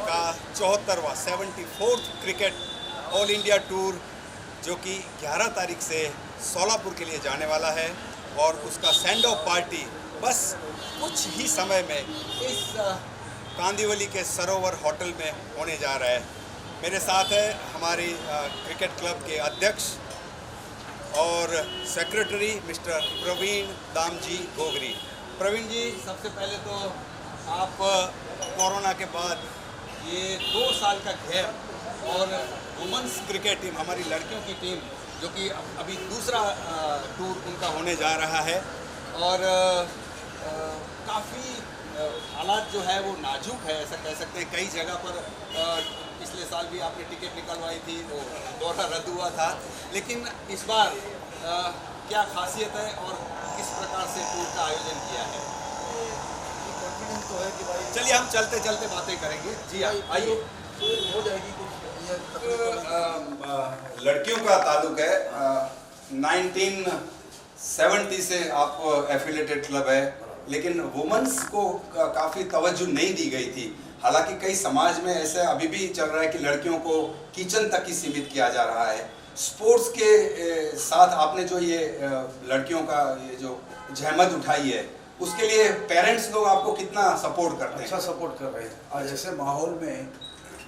का 74वां cricket all India tour जो कि 11 तारीख से सोलापुर के लिए जाने वाला है और उसका सेंड ऑफ पार्टी बस कुछ ही समय में इस कांदिवली के सरोवर होटल में होने जा रहा है। मेरे साथ है हमारी क्रिकेट क्लब के अध्यक्ष और सेक्रेटरी मिस्टर प्रवीण दामजी गोगरी। प्रवीण जी, सबसे पहले तो आप कोरोना के बाद ये 2 साल का गैप और वुमेंस क्रिकेट टीम, हमारी लड़कियों की टीम जो कि अभी दूसरा टूर उनका होने जा रहा है और काफ़ी हालात जो है वो नाजुक है, ऐसा कह सकते हैं। कई जगह पर पिछले साल भी आपने टिकट निकलवाई थी, वो दौरा रद्द हुआ था, लेकिन इस बार क्या खासियत है और किस प्रकार से टूर का आयोजन किया है? कॉन्फिडेंस तो है कि भाई चलिए हम चलते चलते बातें करेंगे। जी हाँ, आइए। हो जाएगी कुछ लड़कियों का ताल्लुक है, 1970 से आप एफिलेटेड क्लब है, लेकिन वुमेन्स को काफ़ी तवज्जो नहीं दी गई थी। हालांकि कई समाज में ऐसा अभी भी चल रहा है कि लड़कियों को किचन तक ही सीमित किया जा रहा है। स्पोर्ट्स के साथ आपने जो ये लड़कियों का ये जो जहमत उठाई है, उसके लिए पेरेंट्स लोग आपको कितना सपोर्ट करते हैं? अच्छा सपोर्ट कर रहे हैं। आज ऐसे माहौल में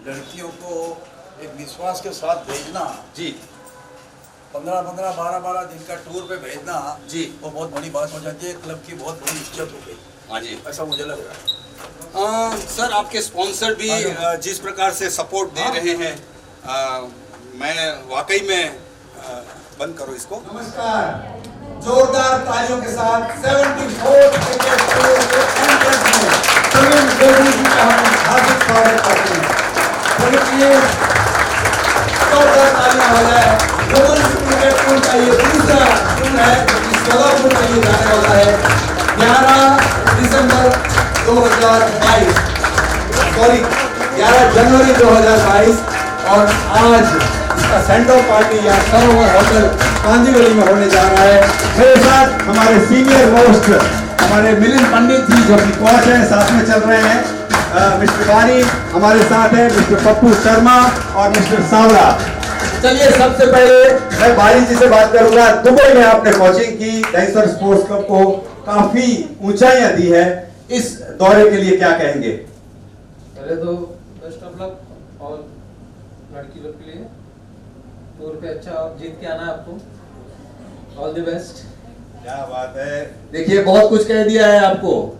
लड़कियों को एक विश्वास के साथ भेजना, जी 15-15, 12-12 दिन का टूर पे भेजना जी, वो बहुत बड़ी बात हो जाती है। क्लब की बहुत बड़ी इज्जत हो गई। हाँ जी, ऐसा मुझे लग रहा है। सर, आपके स्पॉन्सर भी जिस प्रकार से सपोर्ट दे रहे हैं, मैं वाकई में बंद करो इसको। नमस्कार, जोरदार तालियों के साथ 74 क्रिकेट टूर के एंट्रेंस में प्रवीण गोगरी जी का हम हार्दिक स्वागत करते हैं। प्रवीण जी, जोरदार तालियां हो जाए। वुमेन्स क्रिकेट टूर का ये दूसरा टूर है जो कि सोलापुर के लिए जाने वाला है 11 दिसंबर 2022, सॉरी 11 जनवरी 2022, और आज इसका सेंड ऑफ पार्टी या सरोवर होटल कांदिवली में होने जा रहा है। मेरे साथ हमारे सीनियर मोस्ट हमारे मिलिंद पंडित जी जो कि कोच है, साथ में चल रहे हैं। मिस्टर बारी हमारे साथ है, मिस्टर पप्पू शर्मा और मिस्टर सावरा। चलिए सबसे पहले मैं बारी जी से बात करूंगा। दुबई में आपने कोचिंग की, डाइसर स्पोर्ट्स क्लब को काफी ऊंचाइयां दी है, इस दौरे के लिए क्या कहेंगे? पहले तो बेस्ट ऑफ लक और लड़की लोग के लिए टूर पे अच्छा जीत के आना है आपको। All the best. क्या बात है, देखिए बहुत कुछ कह दिया है आपको।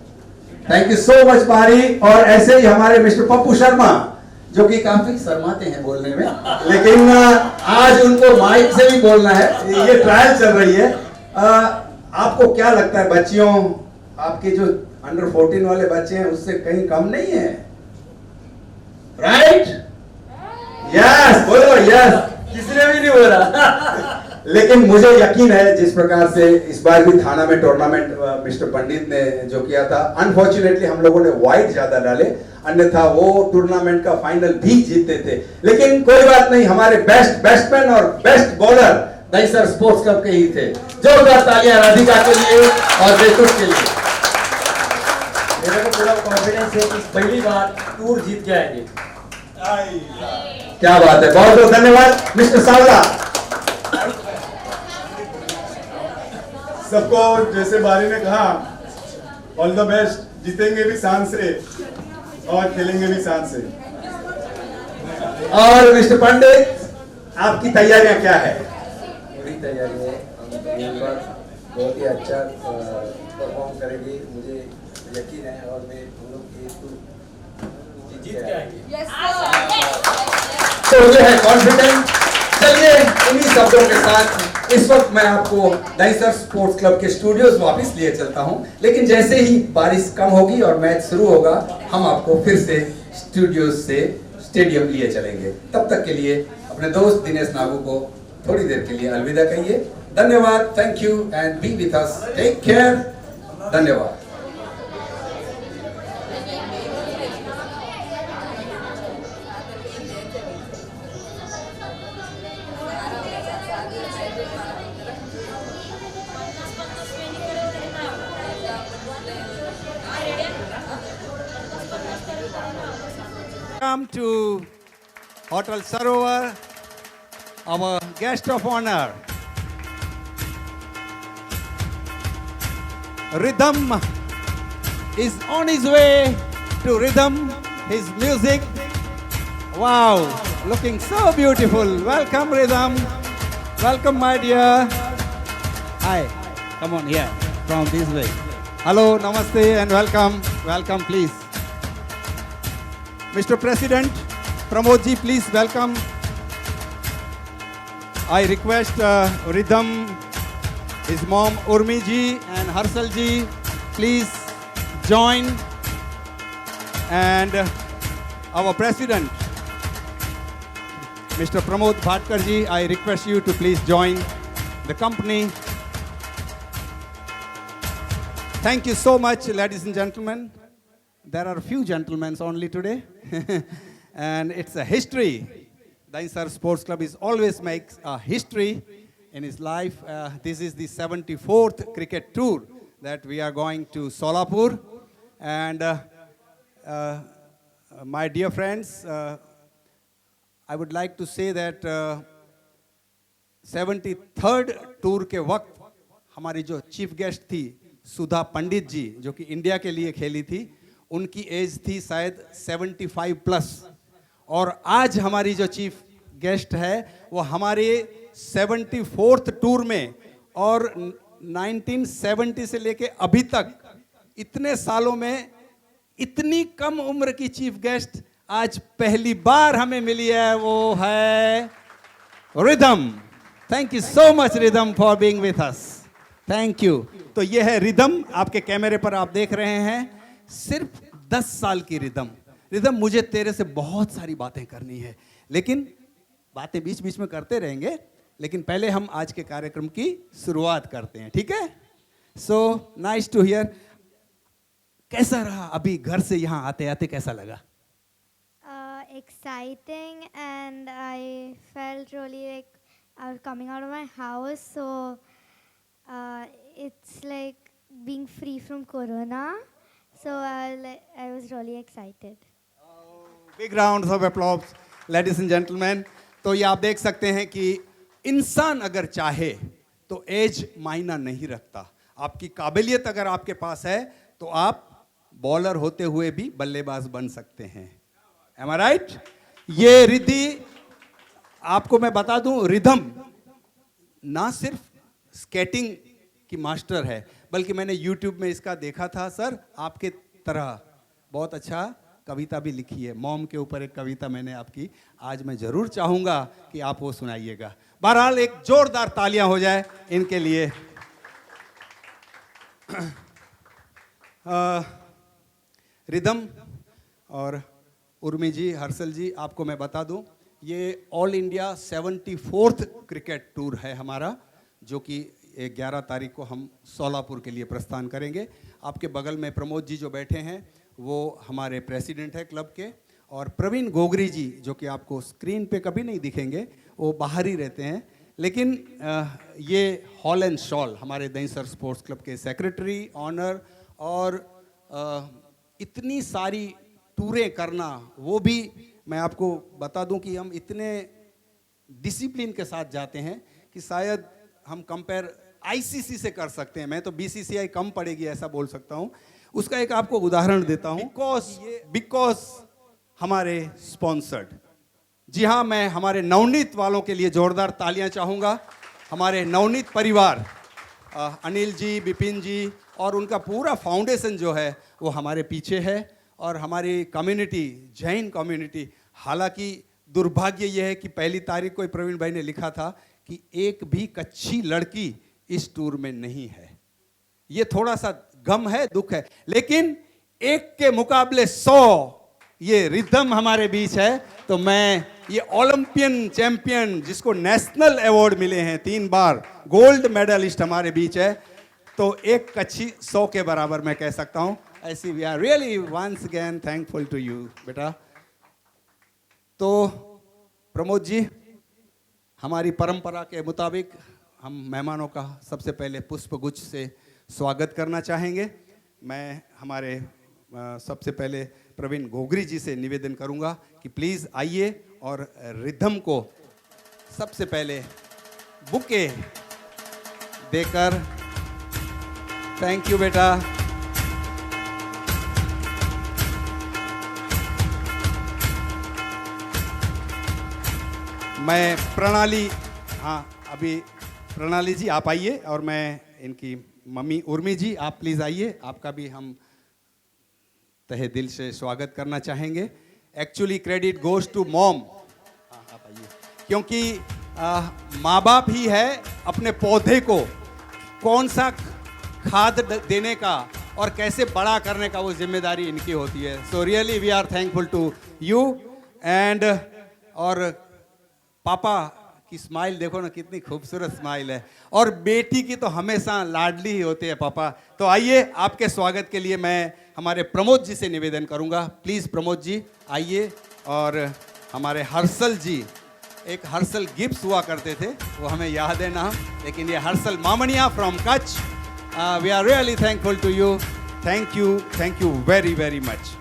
थैंक यू सो मच बारी। और ऐसे ही हमारे मिस्टर पप्पू शर्मा जो कि काफी शर्माते हैं बोलने में, लेकिन आज उनको माइक से भी बोलना है, ये ट्रायल चल रही है। आपको क्या लगता है बच्चियों, आपके जो अंडर 14 वाले बच्चे हैं उससे कहीं कम नहीं है? राइट? यस, बोलो यस। किसी ने भी नहीं बोला। लेकिन मुझे यकीन है जिस प्रकार से इस बार भी थाना में टूर्नामेंट मिस्टर पंडित ने जो किया था, अनफॉर्चुनेटली हम लोगों ने वाइट ज्यादा डाले, अन्यथा वो टूर्नामेंट का फाइनल भी जीतते थे। लेकिन कोई बात नहीं, हमारे बेस्ट बैट्समैन और बेस्ट बॉलर दाइसर स्पोर्ट्स क्लब के ही थे। जोरदार तालियां राधिका के लिए और बेतुक के लिए। मेरे को पूरा कॉन्फिडेंस है कि पहली बार टूर जीत के आएंगे। क्या बात है, बहुत बहुत धन्यवाद। मिस्टर सावला, सबको जैसे बारी ने कहा ऑल द बेस्ट, जीतेंगे भी शान से और खेलेंगे भी शान से। और मिस्टर पंडित, आपकी तैयारियां क्या है? पूरी तैयारी है, हम यहाँ पर बहुत ही अच्छा परफॉर्म करेंगे, मुझे यकीन है। और मैं हम लोग की टूर जीत के आएंगे। तो मुझे है कॉन्फिडेंस। चलिए इन्हीं शब्दों के साथ इस वक्त मैं आपको डाइसर स्पोर्ट्स क्लब के स्टूडियोज वापस लिए चलता हूं, लेकिन जैसे ही बारिश कम होगी और मैच शुरू होगा, हम आपको फिर से स्टूडियोज से स्टेडियम लिए चलेंगे। तब तक के लिए अपने दोस्त दिनेश नागू को थोड़ी देर के लिए अलविदा कहिए। धन्यवाद, thank you and be with us, take care. धन्यवाद। welcome to Hotel Sarovar, our guest of honor. Rhythm is on his way to rhythm, his music. Wow, looking so beautiful. Welcome, Rhythm. Welcome, my dear. Hi, come on here, from this way. Hello, namaste, and welcome. Welcome, please. Mr. President, Pramod ji, please welcome. I request Rhythm, his mom Urmi ji and Harsal ji, please join. And our president, Mr. Pramod Bhatkar ji, I request you to please join the company. Thank you so much, ladies and gentlemen. There are few gentlemen only today. And it's a history. Dainsar Sports Club is always makes a history in his life. This is the 74th cricket tour that we are going to Solapur. And my dear friends, I would like to say that 73rd tour के वक्त हमारी जो chief guest थी सुधा पंडित जी, जो कि India के लिए खेली थी, उनकी एज थी शायद 75 प्लस. और आज हमारी जो चीफ गेस्ट है वो हमारे 74th टूर में और 1970 से लेके अभी तक इतने सालों में इतनी कम उम्र की चीफ गेस्ट आज पहली बार हमें मिली है, वो है rhythm. Thank you so much rhythm for being with us. Thank you. तो ये है रिदम, आपके कैमरे पर आप देख रहे हैं. सिर्फ 10 साल की रिदम. रिदम, मुझे तेरे से बहुत सारी बातें करनी है, लेकिन बातें बीच बीच में करते रहेंगे. लेकिन पहले हम आज के कार्यक्रम की शुरुआत करते हैं, ठीक है? So nice to hear. कैसा रहा अभी घर से यहाँ आते आते, कैसा लगा? Exciting, and I felt really like I was coming out of my house, so it's like being free from corona, so I was really excited. Big rounds of applause, ladies and gentlemen. तो ये आप देख सकते हैं कि इंसान अगर चाहे तो एज मायना नहीं रखता. आपकी काबिलियत अगर आपके पास है तो आप बॉलर होते हुए भी बल्लेबाज बन सकते हैं. Am I right? ये रिद्धि, आपको मैं बता दूं, रिदम ना सिर्फ स्केटिंग की मास्टर है, बल्कि मैंने YouTube में इसका देखा था. सर, आपके तरह बहुत अच्छा कविता भी लिखी है. मॉम के ऊपर एक कविता मैंने आपकी, आज मैं जरूर चाहूंगा कि आप वो सुनाइएगा. बहरहाल एक जोरदार तालियां हो जाए इनके लिए. रिदम और उर्मी जी, हर्षल जी, आपको मैं बता दूं, ये all India 74th cricket tour है हमारा, जो कि 11 तारीख को हम सोलापुर के लिए प्रस्थान करेंगे. आपके बगल में प्रमोद जी जो बैठे हैं वो हमारे प्रेसिडेंट है क्लब के, और प्रवीण गोगरी जी जो कि आपको स्क्रीन पे कभी नहीं दिखेंगे, वो बाहर ही रहते हैं. लेकिन ये हॉल एंड शॉल हमारे दैंसर स्पोर्ट्स क्लब के सेक्रेटरी ऑनर, और इतनी सारी टूरें करना, वो भी मैं आपको बता दूं कि हम इतने डिसिप्लिन के साथ जाते हैं कि शायद हम कंपेयर आईसीसी से कर सकते हैं. मैं तो बीसीसीआई कम पड़ेगी ऐसा बोल सकता हूं. उसका एक आपको उदाहरण देता हूं. बिकॉज हमारे स्पॉन्सर्ड. जी हाँ, मैं हमारे नवनीत वालों के लिए जोरदार तालियां चाहूंगा. हमारे नवनीत परिवार, अनिल जी, बिपिन जी और उनका पूरा फाउंडेशन जो है वो हमारे पीछे है. और हमारी कम्युनिटी, जैन कम्युनिटी, हालांकि दुर्भाग्य यह है कि 1 तारीख को प्रवीण भाई ने लिखा था कि एक भी कच्ची लड़की इस टूर में नहीं है. ये थोड़ा सा गम है, दुख है, लेकिन एक के मुकाबले 100 ये रिदम हमारे बीच है. तो मैं ये ओलंपियन चैंपियन जिसको नेशनल अवार्ड मिले हैं 3 बार, गोल्ड मेडलिस्ट हमारे बीच है, तो एक कच्ची 100 के बराबर मैं कह सकता हूं. ऐसी we are really once again thankful to you बेटा. तो प्रमोद जी, हमारी परंपरा के मुताबिक हम मेहमानों का सबसे पहले पुष्प गुच्छ से स्वागत करना चाहेंगे. मैं हमारे सबसे पहले प्रवीण घोगरी जी से निवेदन करूंगा कि प्लीज़ आइए और रिदम को सबसे पहले बुके देकर, थैंक यू बेटा। मैं प्रणाली, हाँ अभी प्रणाली जी आप आइए, और मैं इनकी मम्मी उर्मी जी आप प्लीज़ आइए, आपका भी हम तहे दिल से स्वागत करना चाहेंगे। Actually credit goes to mom, आप आइए, क्योंकि माँ बाप ही है अपने पौधे को कौन सा खाद देने का और कैसे बड़ा करने का, वो जिम्मेदारी इनकी होती है। So really we are thankful to you and, और पापा की स्माइल देखो ना, कितनी खूबसूरत स्माइल है, और बेटी की तो हमेशा लाडली ही होती है पापा। तो आइए, आपके स्वागत के लिए मैं हमारे प्रमोद जी से निवेदन करूंगा। प्लीज़ प्रमोद जी आइए, और हमारे हर्षल जी, एक हर्षल गिब्स हुआ करते थे, वो हमें याद है नाम, लेकिन ये Harshal Mamania from Kutch. We are really thankful to you, thank you very very much.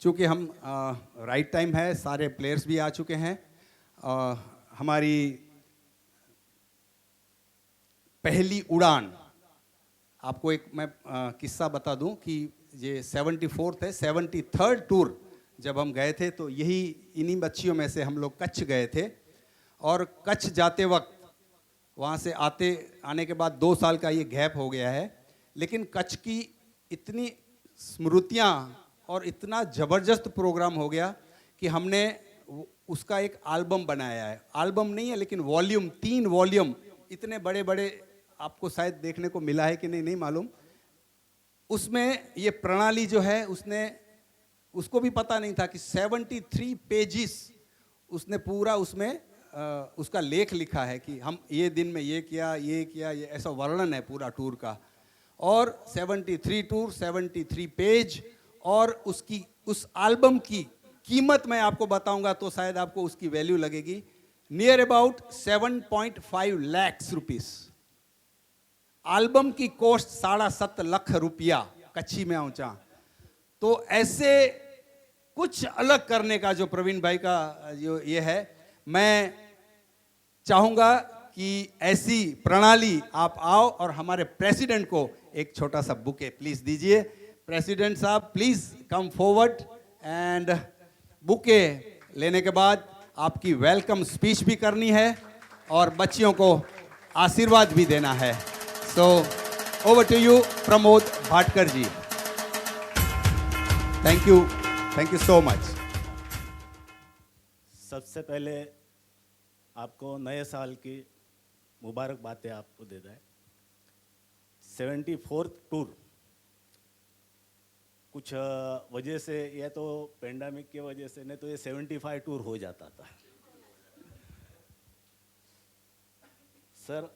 चूँकि हम राइट टाइम है, सारे प्लेयर्स भी आ चुके हैं, हमारी पहली उड़ान, आपको एक मैं किस्सा बता दूं कि ये 74th है, 73rd टूर जब हम गए थे, तो यही इन्हीं बच्चियों में से हम लोग कच्छ गए थे, और कच्छ जाते वक्त वहाँ से आने के बाद 2 साल का ये गैप हो गया है, लेकिन कच्छ की इतनी स्मृतियाँ और इतना ज़बरदस्त प्रोग्राम हो गया कि हमने उसका एक एल्बम बनाया है। एल्बम नहीं है लेकिन वॉल्यूम, 3 वॉल्यूम, इतने बड़े बड़े, आपको शायद देखने को मिला है कि नहीं मालूम। उसमें ये प्रणाली जो है, उसको भी पता नहीं था कि 73 पेजेस उसने पूरा उसमें उसका लेख लिखा है कि हम ये दिन में ये किया, ये ऐसा वर्णन है पूरा टूर का। और 73 टूर, 73 पेज, और उस एल्बम की कीमत मैं आपको बताऊंगा तो शायद आपको उसकी वैल्यू लगेगी, near about 7.5 lakh rupees. Album की कॉस्ट 7.5 लाख रुपया कच्ची में आऊंचा। तो ऐसे कुछ अलग करने का जो प्रवीण भाई का जो ये है, मैं चाहूंगा कि ऐसी प्रणाली आप आओ और हमारे प्रेसिडेंट को एक छोटा सा बुके प्लीज दीजिए। प्रेसिडेंट साहब please come forward, and bouquet लेने के बाद आपकी वेलकम स्पीच भी करनी है और बच्चियों को आशीर्वाद भी देना है। So over to you Pramod Bhatkar ji. Thank you so much. सबसे पहले आपको नए साल की मुबारकबादें आपको देता है। 74th टूर कुछ वजह से, या तो पेंडेमिक की वजह से, नहीं तो ये 75 टूर हो जाता था। सर,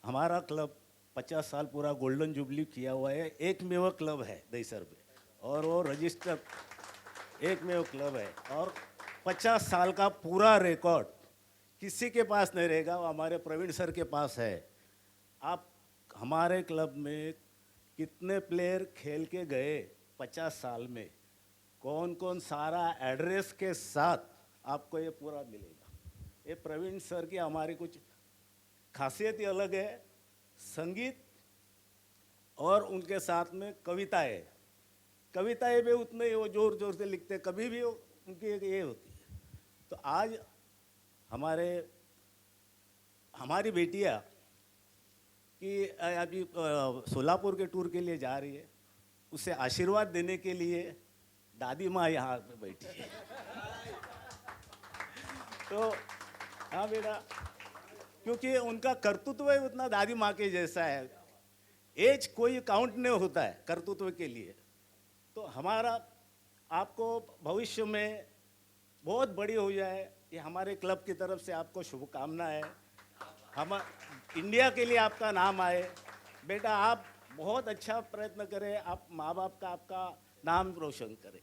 हमारा क्लब 50 साल पूरा गोल्डन जुबली किया हुआ है, एकमेव क्लब है दहीसर पे, और वो रजिस्टर एकमेव क्लब है, और 50 साल का पूरा रिकॉर्ड किसी के पास नहीं रहेगा, वो हमारे प्रवीण सर के पास है। आप हमारे क्लब में कितने प्लेयर खेल के गए 50 साल में, कौन कौन, सारा एड्रेस के साथ आपको ये पूरा मिलेगा। ये प्रवीण सर की हमारी कुछ खासियत ही अलग है, संगीत और उनके साथ में कविताएं भी उतने ही वो जोर जोर से लिखते, कभी भी उनकी ये होती है। तो आज हमारी बेटियां कि अभी सोलापुर के टूर के लिए जा रही है, उसे आशीर्वाद देने के लिए दादी माँ यहाँ पे बैठी है। तो हाँ बेटा, क्योंकि उनका कर्तृत्व उतना दादी माँ के जैसा है, एज कोई काउंट नहीं होता है कर्तृत्व के लिए। तो हमारा आपको भविष्य में बहुत बड़ी हो जाए, ये हमारे क्लब की तरफ से आपको शुभकामना है। हम इंडिया के लिए आपका नाम आए बेटा, आप बहुत अच्छा प्रयत्न करें, आप माँ बाप का आपका नाम रोशन करें।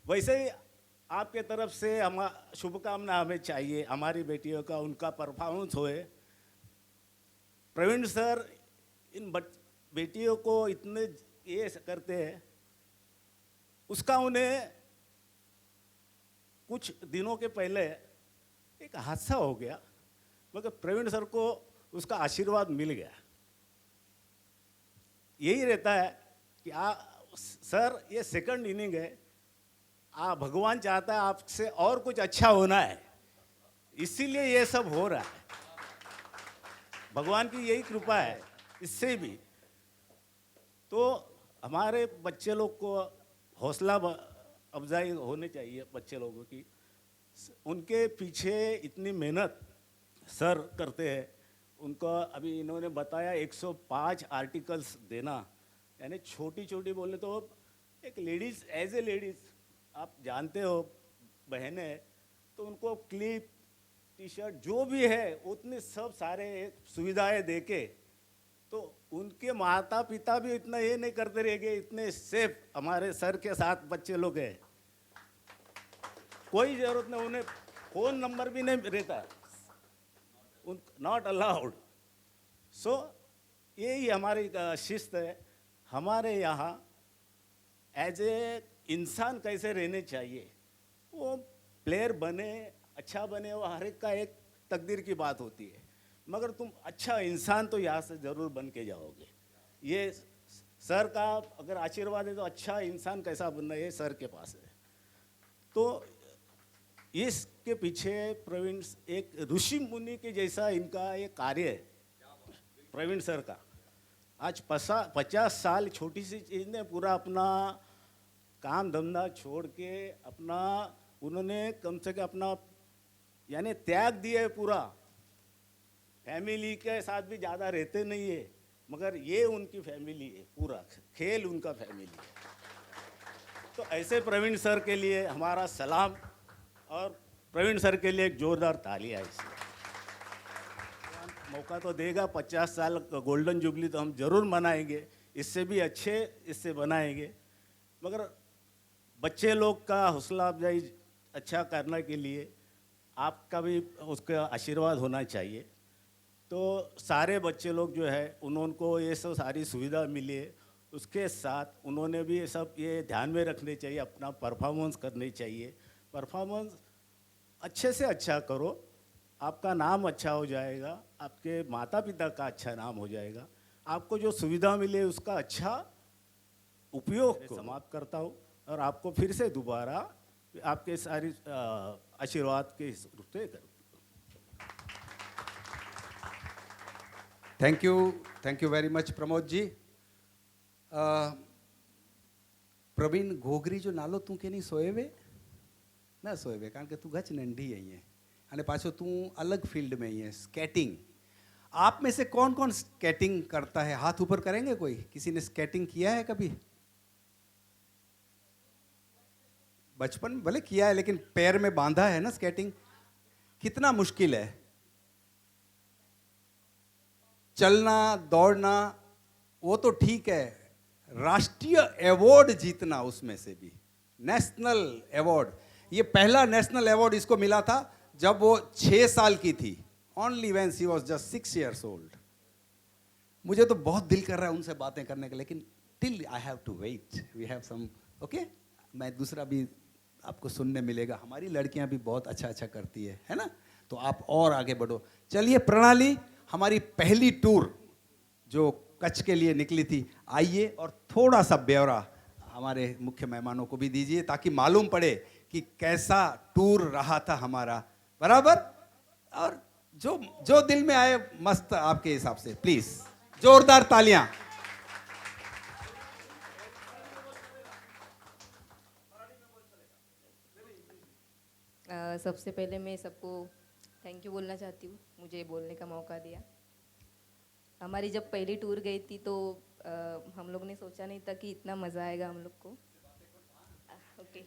वैसे ही आपके तरफ से हम शुभकामना हमें चाहिए, हमारी बेटियों का उनका परफॉर्मेंस होए। प्रवीण सर इन बेटियों को इतने ये करते हैं, उसका उन्हें कुछ दिनों के पहले एक हादसा हो गया, मगर प्रवीण सर को उसका आशीर्वाद मिल गया। यही रहता है कि सर ये सेकंड इनिंग है, भगवान चाहता है आपसे और कुछ अच्छा होना है, इसीलिए ये सब हो रहा है। भगवान की यही कृपा है। इससे भी तो हमारे बच्चे लोग को हौसला अफजाई होनी चाहिए बच्चे लोगों की। उनके पीछे इतनी मेहनत सर करते हैं। उनको अभी इन्होंने बताया 105 आर्टिकल्स देना, यानी छोटी छोटी बोले तो एक लेडीज़ एज ए लेडीज़ आप जानते हो बहनें, तो उनको क्लिप टी शर्ट जो भी है उतने सब सारे सुविधाएं देके, तो उनके माता पिता भी इतना ये नहीं करते रह गए, इतने सेफ हमारे सर के साथ बच्चे लोग हैं। कोई ज़रूरत नहीं, उन्हें फ़ोन नंबर भी नहीं रहता, नॉट अलाउड। सो यही हमारी शिस्त है। हमारे यहाँ एज ए इंसान कैसे रहने चाहिए, वो प्लेयर बने अच्छा बने, वो हर एक का एक तकदीर की बात होती है, मगर तुम अच्छा इंसान तो यहाँ से ज़रूर बन के जाओगे। ये सर का अगर आशीर्वाद है तो अच्छा इंसान कैसा बनना है ये सर के पास है। तो इसके पीछे प्रवीण एक ऋषि मुनि के जैसा इनका ये कार्य है प्रवीण सर का। आज 50 साल छोटी सी चीज़ ने पूरा अपना काम धंधा छोड़ के अपना उन्होंने कम से कम अपना यानी त्याग दिया है पूरा। फैमिली के साथ भी ज़्यादा रहते नहीं है, मगर ये उनकी फैमिली है, पूरा खेल उनका फैमिली है। तो ऐसे प्रवीण सर के लिए हमारा सलाम और प्रवीण सर के लिए एक जोरदार तालियां। इसलिए मौका तो देगा, 50 साल गोल्डन जुबली तो हम ज़रूर मनाएंगे, इससे भी अच्छे इससे बनाएंगे, मगर बच्चे लोग का हौसला अफजाई अच्छा करने के लिए आपका भी उसका आशीर्वाद होना चाहिए। तो सारे बच्चे लोग जो है उनको ये सब सारी सुविधा मिली है, उसके साथ उन्होंने भी ये सब ये ध्यान में रखने चाहिए, अपना परफॉर्मेंस करने चाहिए। परफॉर्मेंस अच्छे से अच्छा करो, आपका नाम अच्छा हो जाएगा, आपके माता पिता का अच्छा नाम हो जाएगा, आपको जो सुविधा मिले उसका अच्छा उपयोग समाप्त करता हूँ और आपको फिर से दोबारा आपके सारी आशीर्वाद के रूप से करूँ। Thank you very much Pramod ji. Praveen Ghogari जो नालो तू के नहीं सोएवे न सोएवे, कारण के तू गच नंढी आई है अने पाछो तू अलग फील्ड में ही है, स्केटिंग। आप में से कौन कौन स्केटिंग करता है? हाथ ऊपर करेंगे कोई? किसी ने स्केटिंग किया है कभी? बचपन भले किया है, लेकिन पैर में बांधा है ना स्केटिंग। कितना मुश्किल है चलना दौड़ना, वो तो ठीक है, राष्ट्रीय अवार्ड जीतना उसमें से भी, नेशनल अवार्ड। ये पहला नेशनल अवार्ड इसको मिला था जब वो 6 साल की थी, only when she was just 6 years old। मुझे तो बहुत दिल कर रहा है उनसे बातें करने का, लेकिन till I have to wait, we have some okay. मैं दूसरा भी आपको सुनने मिलेगा, हमारी लड़कियां भी बहुत अच्छा अच्छा करती है ना, तो आप और आगे बढ़ो। चलिए प्रणाली, हमारी पहली टूर जो कच्छ के लिए निकली थी, आइए और थोड़ा सा ब्यौरा हमारे मुख्य मेहमानों को भी दीजिए ताकि मालूम पड़े कि कैसा टूर रहा था हमारा, बराबर। और जो दिल में आए मस्त आपके हिसाब से, प्लीज जोरदार तालियां। सबसे पहले मैं सबको थैंक यू बोलना चाहती हूँ, मुझे बोलने का मौका दिया। हमारी जब पहली टूर गई थी तो हम लोग ने सोचा नहीं था कि इतना मज़ा आएगा हम लोग को। ओके,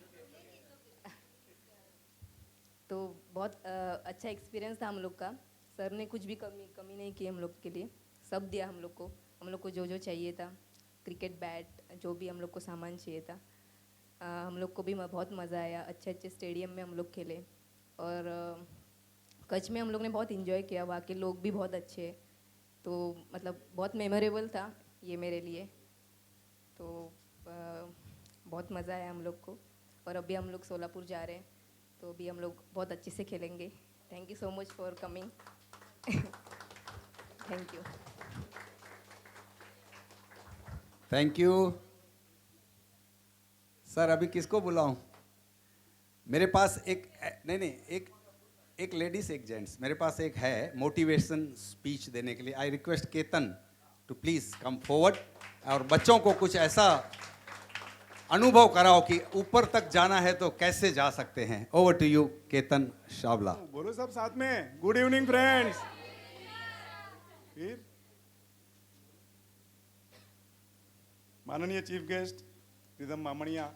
तो बहुत अच्छा एक्सपीरियंस था हम लोग का। सर ने कुछ भी कमी नहीं की हम लोग के लिए, सब दिया हम लोग को। हम लोग को जो चाहिए था, क्रिकेट बैट, जो भी हम लोग को सामान चाहिए था, हम लोग को भी बहुत मज़ा आया। अच्छे स्टेडियम में हम लोग खेले और कच्छ में हम लोग ने बहुत इन्जॉय किया, वहाँ के लोग भी बहुत अच्छे, तो मतलब बहुत मेमोरेबल था ये मेरे लिए। तो बहुत मज़ा आया हम लोग को, और अभी हम लोग सोलापुर जा रहे हैं, तो अभी हम लोग बहुत अच्छे से खेलेंगे। Thank you so much for coming. Thank you. Thank you sir. अभी किसको बुलाऊं? मेरे पास एक लेडीज एक जेंट्स मेरे पास एक है मोटिवेशन स्पीच देने के लिए। I request Ketan to please come forward, और बच्चों को कुछ ऐसा अनुभव कराओ कि ऊपर तक जाना है तो कैसे जा सकते हैं। Over to you Ketan Shawla. बोलो सब साथ में, गुड इवनिंग फ्रेंड्स। फिर माननीय चीफ गेस्ट रिदम मामणिया,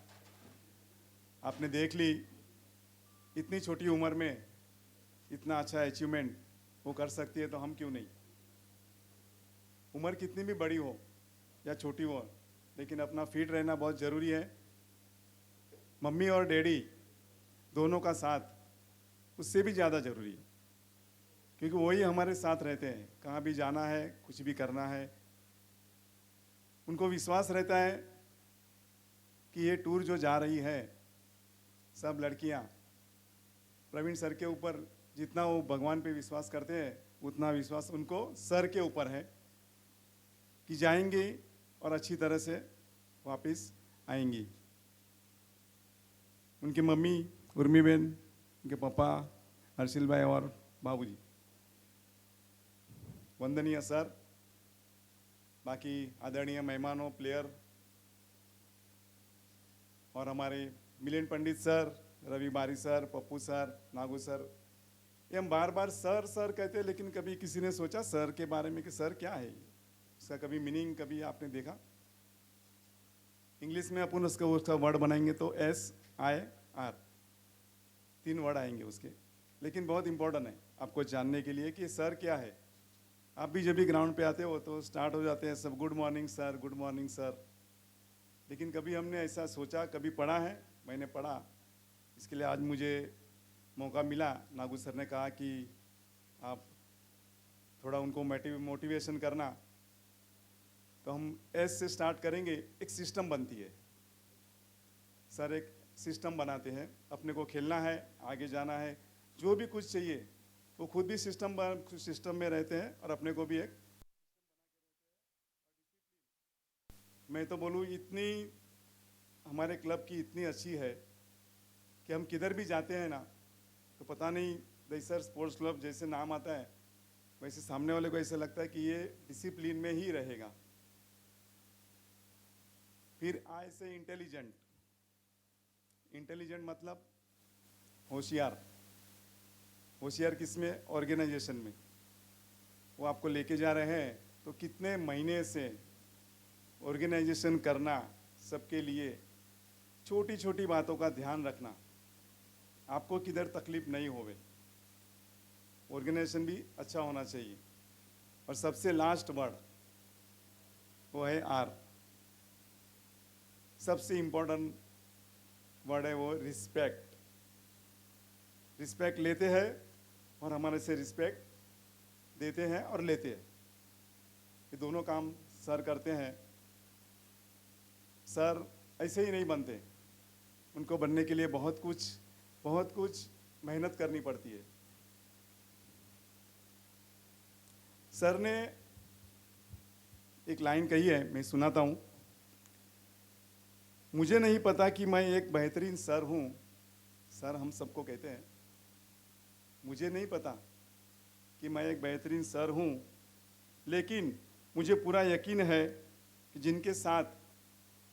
आपने देख ली इतनी छोटी उम्र में इतना अच्छा अचीवमेंट वो कर सकती है, तो हम क्यों नहीं। उम्र कितनी भी बड़ी हो या छोटी हो, लेकिन अपना फिट रहना बहुत ज़रूरी है। मम्मी और डैडी दोनों का साथ उससे भी ज़्यादा ज़रूरी है, क्योंकि वही हमारे साथ रहते हैं। कहाँ भी जाना है, कुछ भी करना है, उनको विश्वास रहता है कि ये टूर जो जा रही है, सब लड़कियाँ प्रवीण सर के ऊपर जितना वो भगवान पे विश्वास करते हैं, उतना विश्वास उनको सर के ऊपर है कि जाएंगी और अच्छी तरह से वापस आएंगी। उनकी मम्मी उर्मी बहन, उनके पापा हर्षिल भाई और बाबूजी, वंदनीय सर, बाकी आदरणीय मेहमानों, प्लेयर, और हमारे मिलिंद पंडित सर, रवि बारी sir, Pappu sir, Nagu sir. ये हम बार बार सर सर कहते हैं, लेकिन कभी किसी ने सोचा सर के बारे में कि सर क्या है, उसका कभी मीनिंग कभी आपने देखा? इंग्लिश में अपन उसका वर्ड बनाएंगे तो SIR, 3 वर्ड आएंगे उसके, लेकिन बहुत इंपॉर्टेंट है आपको जानने के लिए कि सर क्या है। आप भी जब भी ग्राउंड पे आते हो तो स्टार्ट हो जाते हैं सब good morning sir, good morning sir, लेकिन कभी हमने ऐसा सोचा, कभी पढ़ा है? मैंने पढ़ा, इसके लिए आज मुझे मौका मिला। नागू सर ने कहा कि आप थोड़ा उनको मोटिवेशन करना, तो हम S से स्टार्ट करेंगे। एक सिस्टम बनती है सर, एक सिस्टम बनाते हैं। अपने को खेलना है, आगे जाना है, जो भी कुछ चाहिए वो खुद भी सिस्टम में रहते हैं, और अपने को भी एक, मैं तो बोलूँ इतनी हमारे क्लब की इतनी अच्छी है कि हम किधर भी जाते हैं ना, तो पता नहीं दहीसर स्पोर्ट्स क्लब जैसे नाम आता है, वैसे सामने वाले को ऐसा लगता है कि ये डिसिप्लिन में ही रहेगा। फिर I से इंटेलिजेंट। इंटेलिजेंट मतलब होशियार। होशियार किसमें? ऑर्गेनाइजेशन में। वो आपको लेके जा रहे हैं तो कितने महीने से ऑर्गेनाइजेशन करना, सबके लिए छोटी छोटी बातों का ध्यान रखना, आपको किधर तकलीफ नहीं होवे। ऑर्गेनाइजेशन भी अच्छा होना चाहिए। और सबसे लास्ट वर्ड वो है R। सबसे इंपॉर्टेंट वर्ड है वो रिस्पेक्ट। रिस्पेक्ट लेते हैं और हमारे से रिस्पेक्ट देते हैं और लेते हैं, ये दोनों काम सर करते हैं। सर ऐसे ही नहीं बनते, उनको बनने के लिए बहुत कुछ मेहनत करनी पड़ती है। सर ने एक लाइन कही है, मैं सुनाता हूँ। मुझे नहीं पता कि मैं एक बेहतरीन सर हूँ। सर हम सबको कहते हैं, मुझे नहीं पता कि मैं एक बेहतरीन सर हूँ, लेकिन मुझे पूरा यकीन है कि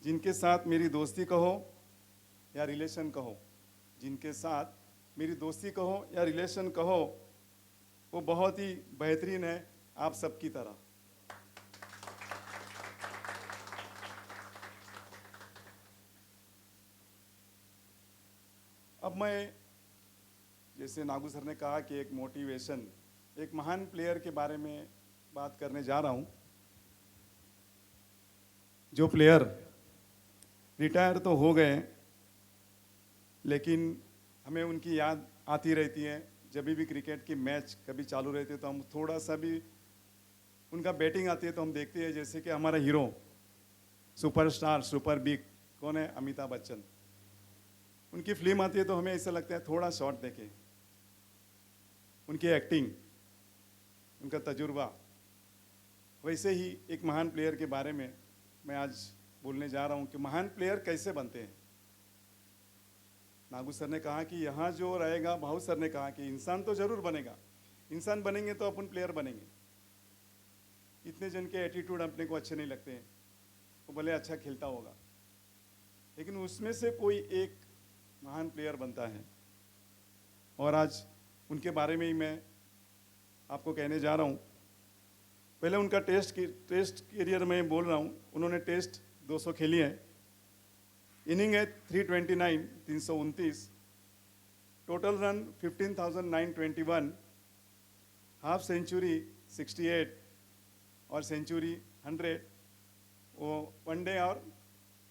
जिनके साथ मेरी दोस्ती कहो या रिलेशन कहो, जिनके साथ मेरी दोस्ती कहो या रिलेशन कहो, वो बहुत ही बेहतरीन है आप सबकी तरह। अब मैं, जैसे नागू सर ने कहा कि एक मोटिवेशन, एक महान प्लेयर के बारे में बात करने जा रहा हूँ। जो प्लेयर रिटायर तो हो गए, लेकिन हमें उनकी याद आती रहती है। जब भी क्रिकेट की मैच कभी चालू रहती है तो हम थोड़ा सा भी उनका बैटिंग आती है तो हम देखते हैं जैसे कि हमारा हीरो सुपरस्टार सुपर बिग कौन है, अमिताभ बच्चन। उनकी फिल्म आती है तो हमें ऐसा लगता है थोड़ा शॉर्ट देखें। उनकी एक्टिंग, उनका तजुर्बा, वैसे ही एक महान प्लेयर के बारे में मैं आज बोलने जा रहा हूं कि महान प्लेयर कैसे बनते हैं। नागू सर ने कहा कि यहाँ जो रहेगा, भाऊ सर ने कहा कि इंसान तो जरूर बनेगा, इंसान बनेंगे तो अपन प्लेयर बनेंगे। इतने जन के एटीट्यूड अपने को अच्छे नहीं लगते हैं, वो भले अच्छा खेलता होगा, लेकिन उसमें से कोई एक महान प्लेयर बनता है। और आज उनके बारे में ही मैं आपको कहने जा रहा हूँ। पहले उनका टेस्ट करियर में बोल रहा हूँ। उन्होंने टेस्ट 200 खेली है, इनिंग है 329, 329, टोटल रन 15,921, हाफ सेंचुरी 68 और सेंचुरी 100, वो वनडे और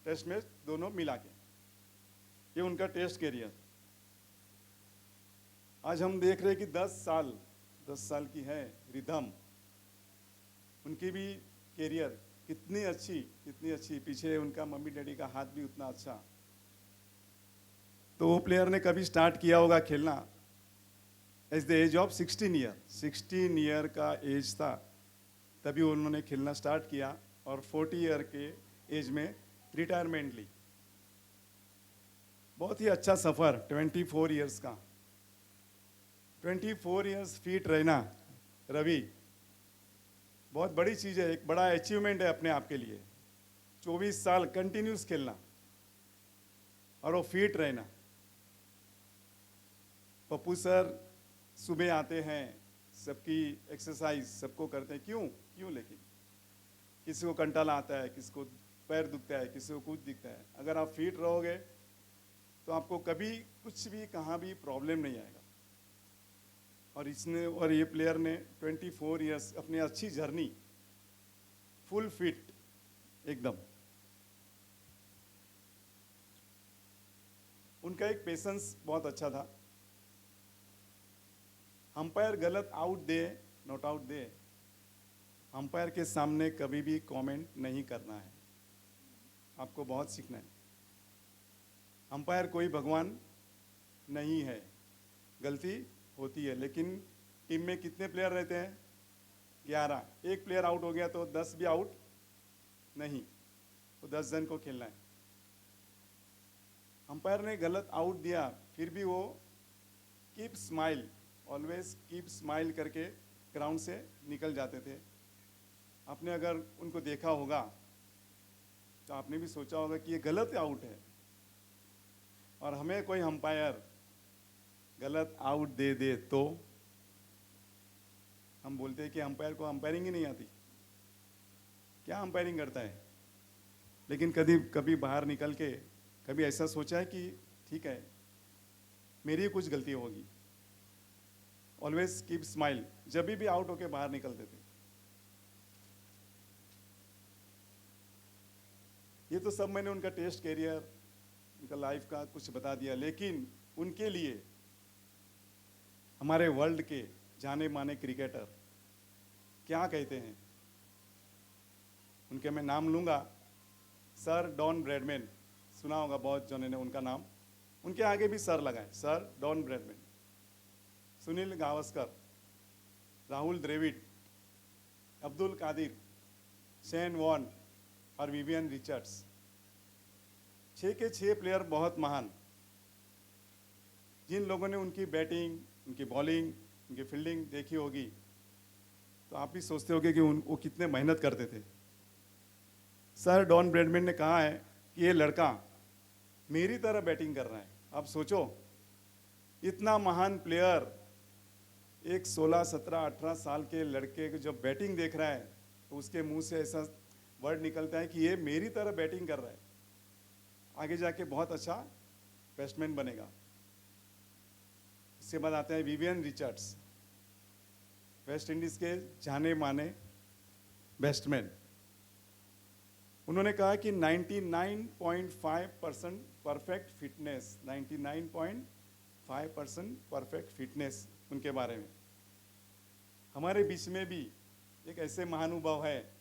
टेस्ट मैच दोनों मिला के। ये उनका टेस्ट करियर। आज हम देख रहे हैं कि 10 साल की है रिधम, उनकी भी करियर कितनी अच्छी। पीछे उनका मम्मी डैडी का हाथ भी उतना अच्छा। तो वो प्लेयर ने कभी स्टार्ट किया होगा खेलना as the age of 16 year का एज था, तभी उन्होंने खेलना स्टार्ट किया और 40 ईयर के एज में रिटायरमेंट ली। बहुत ही अच्छा सफ़र 24 ईयर्स का। 24 ईयर्स फिट रहना रवि बहुत बड़ी चीज़ है, एक बड़ा अचीवमेंट है अपने आप के लिए। 24 साल कंटिन्यूस खेलना और वो फिट रहना। पप्पू सर सुबह आते हैं, सबकी एक्सरसाइज सबको करते हैं। क्यों लेकिन किसी को कंटाला आता है, किसी को पैर दुखता है, किसी को कुछ दिखता है। अगर आप फिट रहोगे तो आपको कभी कुछ भी कहाँ भी प्रॉब्लम नहीं आएगा। और ये प्लेयर ने 24 इयर्स अपनी अच्छी जर्नी, फुल फिट एकदम। उनका एक पेशेंस बहुत अच्छा था। अंपायर गलत out they, not out they, umpire के सामने कभी भी कमेंट नहीं करना है। आपको बहुत सीखना है। अंपायर कोई भगवान नहीं है, गलती होती है। लेकिन टीम में कितने प्लेयर रहते हैं? 11। एक प्लेयर आउट हो गया तो 10 भी आउट नहीं, तो 10 जन को खेलना है। अंपायर ने गलत आउट दिया, फिर भी वो keep smile, always keep smile करके ग्राउंड से निकल जाते थे। आपने अगर उनको देखा होगा तो आपने भी सोचा होगा कि ये गलत आउट है। और हमें कोई अंपायर गलत आउट दे तो हम बोलते हैं कि अंपायर को अंपायरिंग ही नहीं आती, क्या अंपायरिंग करता है। लेकिन कभी बाहर निकल के कभी ऐसा सोचा है कि ठीक है मेरी कुछ गलती होगी। ऑलवेज कीप स्माइल, जब भी आउट होके बाहर निकलते थे। ये तो सब मैंने उनका टेस्ट कैरियर, उनका लाइफ का कुछ बता दिया। लेकिन उनके लिए हमारे वर्ल्ड के जाने माने क्रिकेटर क्या कहते हैं, उनके मैं नाम लूँगा। सर डॉन ब्रैडमैन, सुना होगा बहुत जनों ने उनका नाम, उनके आगे भी सर लगाए, sir Don Bradman. Sunil Gavaskar, Rahul Dravid, Abdul Qadir, Shane Warne और विवियन रिचर्ड्स। 6 के 6 प्लेयर बहुत महान। जिन लोगों ने उनकी बैटिंग, उनकी बॉलिंग, उनकी फील्डिंग देखी होगी तो आप भी सोचते होगे कि वो कितने मेहनत करते थे। सर डॉन ब्रैडमैन ने कहा है कि ये लड़का मेरी तरह बैटिंग कर रहा है। आप सोचो, इतना महान प्लेयर एक 16, 17, 18 साल के लड़के को जब बैटिंग देख रहा है तो उसके मुंह से ऐसा वर्ड निकलता है कि ये मेरी तरह बैटिंग कर रहा है, आगे जाके बहुत अच्छा बैट्समैन बनेगा। इसके बाद आते हैं विवियन रिचर्ड्स, वेस्ट इंडीज के जाने माने बैट्समैन। उन्होंने कहा कि 99.5% परफेक्ट फिटनेस, 99.5% परफेक्ट फिटनेस उनके बारे में। हमारे बीच में भी एक ऐसे महानुभाव है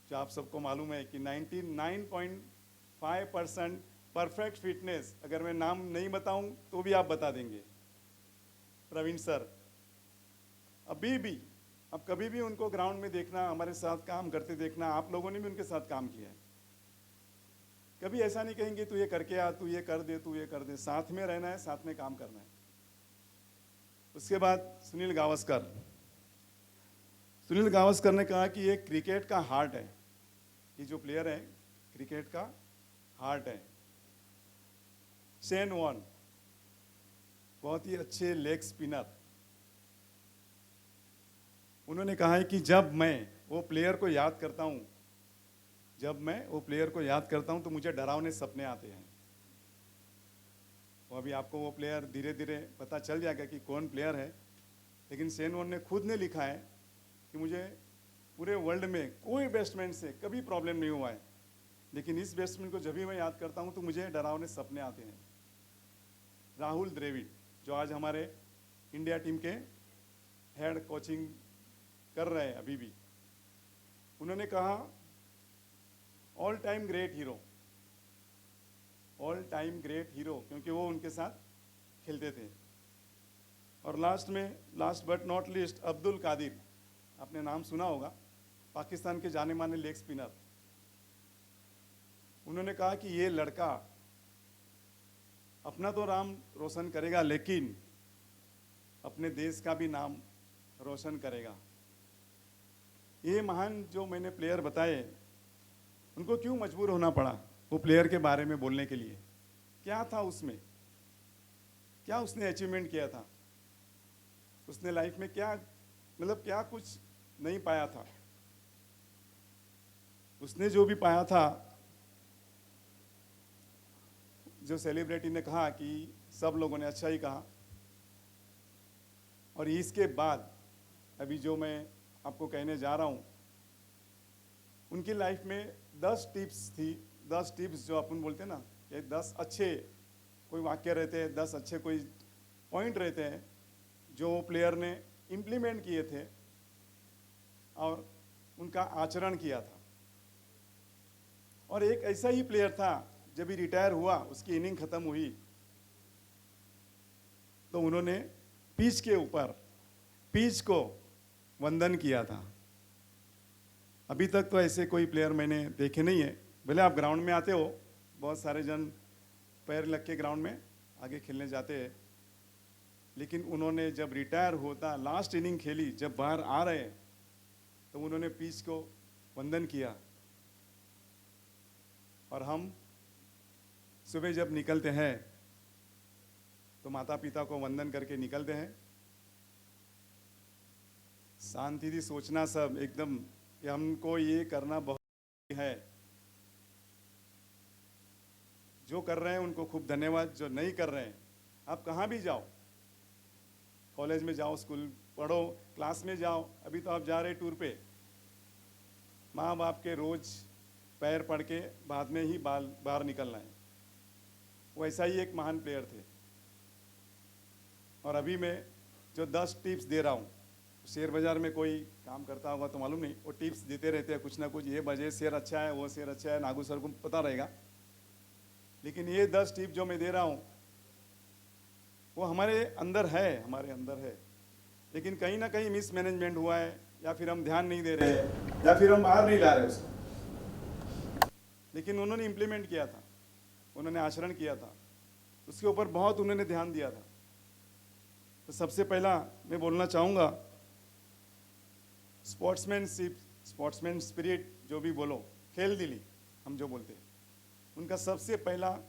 जो आप सबको मालूम है कि 99.5% परफेक्ट फिटनेस, अगर मैं नाम नहीं बताऊं तो भी आप बता देंगे, प्रवीण सर। अभी भी अब कभी भी उनको ग्राउंड में देखना, हमारे साथ काम करते देखना, आप लोगों ने भी उनके साथ काम किया है। कभी ऐसा नहीं कहेंगे तू ये करके आ, तू ये कर दे, तू ये कर दे। साथ में रहना है, साथ में काम करना है। उसके बाद सुनील गावस्कर। सुनील गावस्कर ने कहा कि ये क्रिकेट का हार्ट है, ये जो प्लेयर है क्रिकेट का हार्ट है। शेन वॉर्न बहुत ही अच्छे लेग स्पिनर। उन्होंने कहा है कि जब मैं वो प्लेयर को याद करता हूं, तो मुझे डरावने सपने आते हैं। वो अभी आपको वो प्लेयर धीरे धीरे पता चल जाएगा कि कौन प्लेयर है, लेकिन शेन वॉर्न ने खुद ने लिखा है कि मुझे पूरे वर्ल्ड में कोई बैट्समैन से कभी प्रॉब्लम नहीं हुआ है, लेकिन इस बैट्समैन को जब भी मैं याद करता हूं तो मुझे डरावने सपने आते हैं। राहुल द्रविड़, जो आज हमारे इंडिया टीम के हेड कोचिंग कर रहे हैं अभी भी, उन्होंने कहा all time great hero, all time great hero, क्योंकि वो उनके साथ खेलते थे। और last but not least, Abdul Qadir, आपने नाम सुना होगा, पाकिस्तान के जाने माने लेग स्पिनर। उन्होंने कहा कि ये लड़का अपना तो नाम रोशन करेगा, लेकिन अपने देश का भी नाम रोशन करेगा। ये महान जो मैंने प्लेयर बताए, उनको क्यों मजबूर होना पड़ा वो प्लेयर के बारे में बोलने के लिए? क्या था उसमें, क्या उसने अचीवमेंट किया था, उसने लाइफ में क्या, मतलब क्या कुछ नहीं पाया था। उसने जो भी पाया था, जो सेलिब्रिटी ने कहा कि सब लोगों ने अच्छा ही कहा। और इसके बाद अभी जो मैं आपको कहने जा रहा हूं, उनकी लाइफ में 10 टिप्स थी। 10 टिप्स जो अपन बोलते हैं ना, ये 10 अच्छे कोई वाक्य रहते हैं, 10 अच्छे कोई पॉइंट रहते हैं जो प्लेयर ने इम्प्लीमेंट किए थे और उनका आचरण किया था। और एक ऐसा ही प्लेयर था, जब भी रिटायर हुआ, उसकी इनिंग खत्म हुई, तो उन्होंने पिच के ऊपर पिच को वंदन किया था। अभी तक तो ऐसे कोई प्लेयर मैंने देखे नहीं है। भले आप ग्राउंड में आते हो, बहुत सारे जन पैर लग के ग्राउंड में आगे खेलने जाते हैं, लेकिन उन्होंने जब रिटायर होता, लास्ट इनिंग खेली, जब बाहर आ रहे तो उन्होंने पिच को वंदन किया। और हम सुबह जब निकलते हैं तो माता पिता को वंदन करके निकलते हैं। शांति थी सोचना सब एकदम कि हमको ये करना बहुत है। जो कर रहे हैं उनको खूब धन्यवाद, जो नहीं कर रहे हैं, आप कहाँ भी जाओ, कॉलेज में जाओ, स्कूल पढ़ो, क्लास में जाओ, अभी तो आप जा रहे टूर पे, माँ बाप के रोज पैर पड़ के बाद में ही बाहर निकलना है। वैसा ही एक महान प्लेयर थे। और अभी मैं जो 10 टिप्स दे रहा हूँ, शेयर बाजार में कोई काम करता होगा तो मालूम नहीं, वो टिप्स देते रहते हैं कुछ ना कुछ, ये बजे शेयर अच्छा है, वो शेयर अच्छा है, नागू सर को पता रहेगा। लेकिन ये 10 टिप जो मैं दे रहा हूँ वो हमारे अंदर है, लेकिन कहीं ना कहीं मिसमैनेजमेंट हुआ है, या फिर हम ध्यान नहीं दे रहे हैं, या फिर हम बाहर नहीं ला रहे उसको। लेकिन उन्होंने इम्प्लीमेंट किया था, उन्होंने आचरण किया था, उसके ऊपर बहुत उन्होंने ध्यान दिया था। तो सबसे पहला मैं बोलना चाहूँगा, स्पोर्ट्समैनशिप, स्पोर्ट्समैन स्पिरिट, जो भी बोलो, खेल दिली हम जो बोलते हैं, उनका सबसे पहला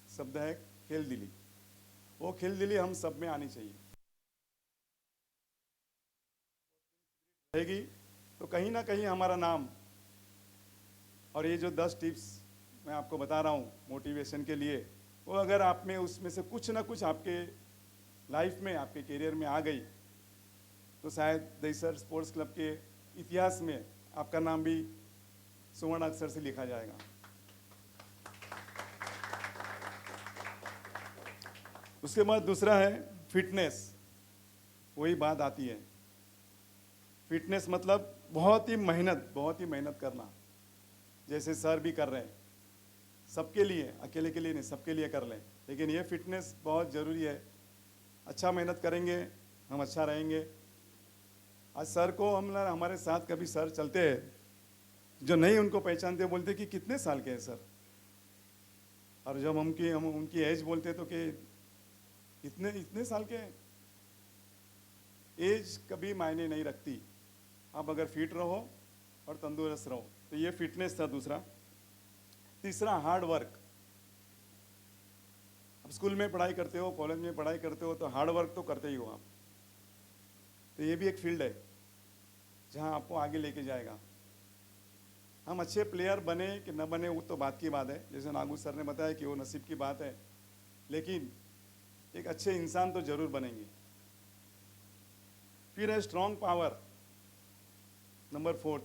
शब्द है खेल दिली। वो खेल दिली हम सब में आनी चाहिए। रहेगी तो कहीं ना कहीं हमारा नाम, और ये जो 10 टिप्स मैं आपको बता रहा हूँ मोटिवेशन के लिए, वो अगर आप में उसमें से कुछ ना कुछ आपके लाइफ में, आपके करियर में आ गई, तो शायद दहीसर स्पोर्ट्स क्लब के इतिहास में आपका नाम भी स्वर्ण अक्षर से लिखा जाएगा। उसके बाद दूसरा है फिटनेस। वही बात आती है, फिटनेस मतलब बहुत ही मेहनत करना, जैसे सर भी कर रहे हैं, सबके लिए, अकेले के लिए नहीं, सबके लिए कर लें। लेकिन ये फिटनेस बहुत ज़रूरी है। अच्छा मेहनत करेंगे हम अच्छा रहेंगे। आज सर को हमारे साथ कभी सर चलते हैं, जो नहीं उनको पहचानते बोलते कि कितने साल के हैं सर, और जब हम उनकी एज बोलते तो कि इतने साल के हैं। एज कभी मायने नहीं रखती, आप अगर फिट रहो और तंदुरुस्त रहो। तो ये फिटनेस था दूसरा। तीसरा हार्ड वर्क। अब स्कूल में पढ़ाई करते हो, कॉलेज में पढ़ाई करते हो, तो हार्ड वर्क तो करते ही हो आप। तो ये भी एक फील्ड है जहां आपको आगे लेके जाएगा। हम अच्छे प्लेयर बने कि न बने वो तो बात की बात है, जैसे नागू सर ने बताया कि वो नसीब की बात है, लेकिन एक अच्छे इंसान तो जरूर बनेंगे। फिर है स्ट्रॉन्ग पावर, नंबर 4।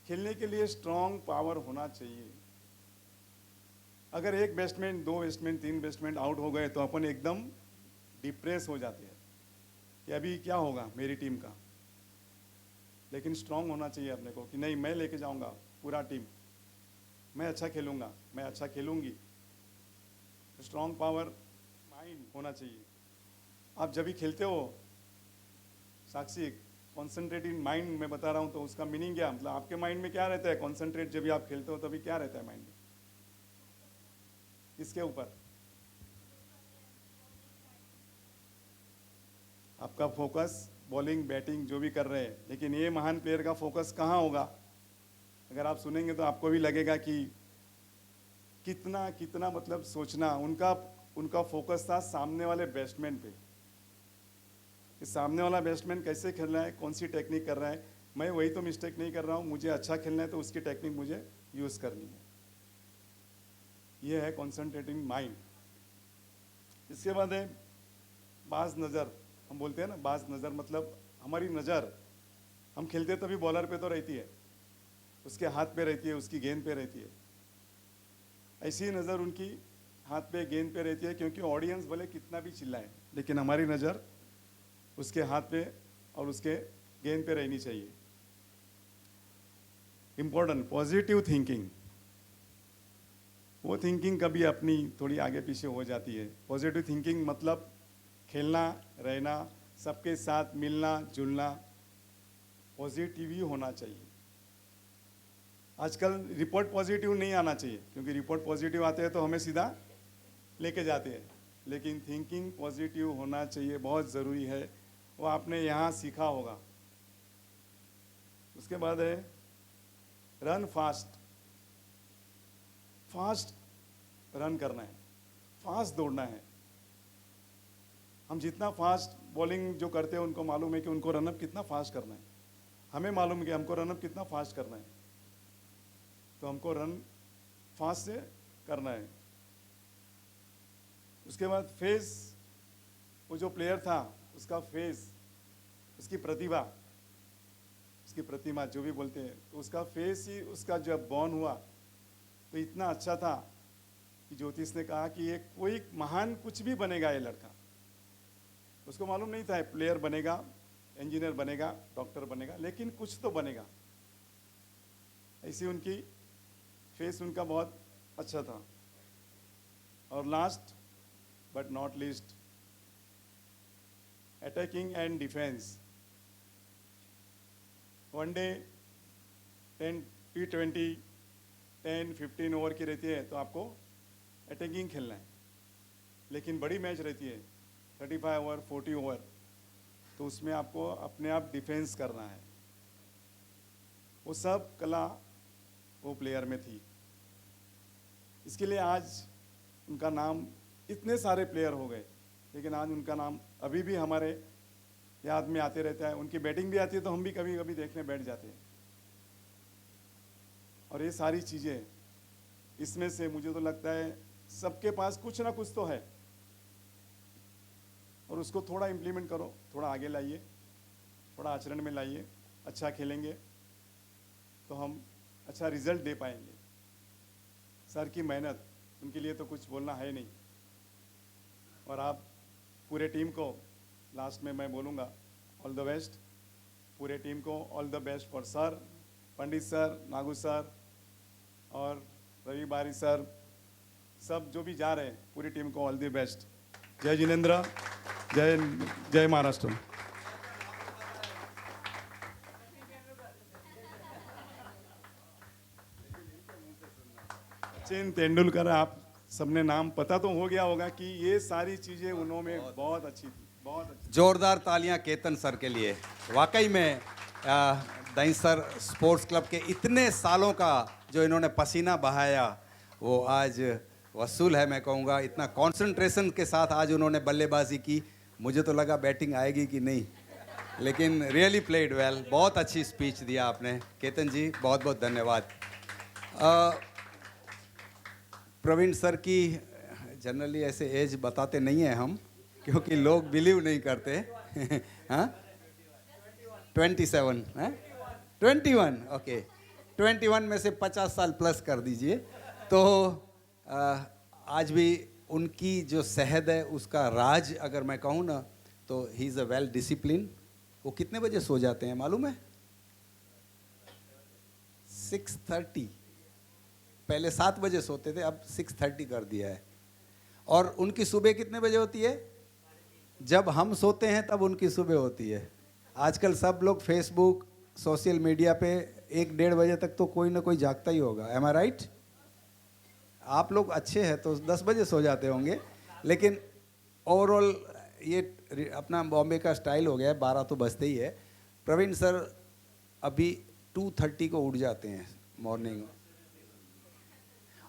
खेलने के लिए स्ट्रॉन्ग पावर होना चाहिए। अगर एक बैट्समैन, 2 बैट्समैन, 3 बैट्समैन आउट हो गए तो अपन एकदम डिप्रेस हो जाते हैं कि अभी क्या होगा मेरी टीम का। लेकिन स्ट्रांग होना चाहिए अपने को कि नहीं, मैं लेके जाऊंगा पूरा टीम, मैं अच्छा खेलूंगा, मैं अच्छा खेलूंगी। स्ट्रांग पावर माइंड होना चाहिए। आप जब भी खेलते हो साक्षी, कॉन्सेंट्रेटिंग माइंड मैं बता रहा हूँ, तो उसका मीनिंग क्या, मतलब आपके माइंड में क्या रहता है कॉन्सेंट्रेट जब भी आप खेलते हो, तभी क्या रहता है माइंड में, किसके ऊपर? आपका फोकस बॉलिंग बैटिंग जो भी कर रहे हैं। लेकिन ये महान प्लेयर का फोकस कहाँ होगा? अगर आप सुनेंगे तो आपको भी लगेगा कि कितना कितना मतलब सोचना। उनका फोकस था सामने वाले बैट्समैन पे, कि सामने वाला बैट्समैन कैसे खेल रहा है, कौन सी टेक्निक कर रहा है। मैं वही तो मिस्टेक नहीं कर रहा हूँ, मुझे अच्छा खेलना है तो उसकी टेक्निक मुझे यूज़ करनी है। ये है कॉन्सेंट्रेटिंग माइंड। इसके बाद है बाज नज़र। हम बोलते हैं ना बाज नज़र, मतलब हमारी नज़र, हम खेलते तभी बॉलर पे तो रहती है, उसके हाथ पे रहती है, उसकी गेंद पे रहती है। ऐसी नज़र उनकी हाथ पे गेंद पे रहती है, क्योंकि ऑडियंस भले कितना भी चिल्लाए, लेकिन हमारी नज़र उसके हाथ पे और उसके गेंद पे रहनी चाहिए। Important positive thinking. वो थिंकिंग कभी अपनी थोड़ी आगे पीछे हो जाती है। पॉजिटिव थिंकिंग मतलब खेलना, रहना, सबके साथ मिलना जुलना, पॉजिटिव ही होना चाहिए। आजकल रिपोर्ट पॉजिटिव नहीं आना चाहिए, क्योंकि रिपोर्ट पॉजिटिव आते हैं तो हमें सीधा लेके जाते हैं। लेकिन थिंकिंग पॉजिटिव होना चाहिए, बहुत ज़रूरी है। वो आपने यहाँ सीखा होगा। उसके बाद है रन फास्ट। फास्ट रन करना है, फास्ट दौड़ना है। हम जितना फास्ट बॉलिंग जो करते हैं उनको मालूम है कि उनको रनअप कितना फास्ट करना है, हमें मालूम है कि हमको रनअप कितना फास्ट करना है। तो हमको रन फास्ट से करना है। उसके बाद फेस, वो जो प्लेयर था उसका फेस, उसकी प्रतिमा जो भी बोलते हैं, तो उसका फेस ही, उसका जब बॉर्न हुआ तो इतना अच्छा था कि ज्योतिष ने कहा कि ये कोई महान कुछ भी बनेगा ये लड़का। उसको मालूम नहीं था प्लेयर बनेगा, इंजीनियर बनेगा, डॉक्टर बनेगा, लेकिन कुछ तो बनेगा। ऐसी उनकी फेस उनका बहुत अच्छा था। और last but not least, attacking and defence. One day 10 T20 10-15 over की रहती है तो आपको अटैकिंग खेलना है। लेकिन बड़ी मैच रहती है 35 ओवर 40 ओवर, तो उसमें आपको अपने आप डिफेंस करना है। वो सब कला वो प्लेयर में थी। इसके लिए आज उनका नाम, इतने सारे प्लेयर हो गए, लेकिन आज उनका नाम अभी भी हमारे याद में आते रहता है। उनकी बैटिंग भी आती है तो हम भी कभी कभी देखने बैठ जाते हैं। और ये सारी चीज़ें, इसमें से मुझे तो लगता है सबके पास कुछ ना कुछ तो है, और उसको थोड़ा इम्प्लीमेंट करो, थोड़ा आगे लाइए, थोड़ा आचरण में लाइए। अच्छा खेलेंगे तो हम अच्छा रिजल्ट दे पाएंगे। सर की मेहनत, उनके लिए तो कुछ बोलना है नहीं। और आप पूरे टीम को लास्ट में मैं बोलूँगा ऑल द बेस्ट पूरे टीम को all the best for sir, Pandit sir, Nagu sir और रवि बारी सर, सब जो भी जा रहे हैं पूरी टीम को ऑल द बेस्ट। जय जिनेंद्र, जय महाराष्ट्र। सचिन तेंदुलकर, आप सबने नाम पता तो हो गया होगा कि ये सारी चीजें उन्होंने बहुत अच्छी थी, बहुत अच्छी। जोरदार तालियां केतन सर के लिए। वाकई में दहिसर स्पोर्ट्स क्लब के इतने सालों का जो इन्होंने पसीना बहाया वो आज वसूल है, मैं कहूँगा। इतना कंसंट्रेशन के साथ आज उन्होंने बल्लेबाजी की, मुझे तो लगा बैटिंग आएगी कि नहीं, लेकिन रियली प्लेड वेल। बहुत अच्छी स्पीच दिया आपने केतन जी, बहुत बहुत धन्यवाद। प्रवीण सर की जनरली ऐसे एज बताते नहीं हैं हम, क्योंकि लोग बिलीव नहीं करते। हाँ 27 है, 21 ओके, 21 में से 50 साल प्लस कर दीजिए। तो आज भी उनकी जो सेहत है उसका राज अगर मैं कहूँ ना तो he is a well discipline. वो कितने बजे सो जाते हैं मालूम है? 6:30। पहले 7 बजे सोते थे, अब 6:30 कर दिया है। और उनकी सुबह कितने बजे होती है? जब हम सोते हैं तब उनकी सुबह होती है। आजकल सब लोग फेसबुक, सोशल मीडिया पे 1-1:30 बजे तक तो कोई ना कोई जागता ही होगा। एम आई राइट? आप लोग अच्छे हैं तो 10 बजे सो जाते होंगे, लेकिन ओवरऑल ये अपना बॉम्बे का स्टाइल हो गया है, 12 तो बजते ही है। प्रवीण सर अभी 2:30 को उठ जाते हैं मॉर्निंग,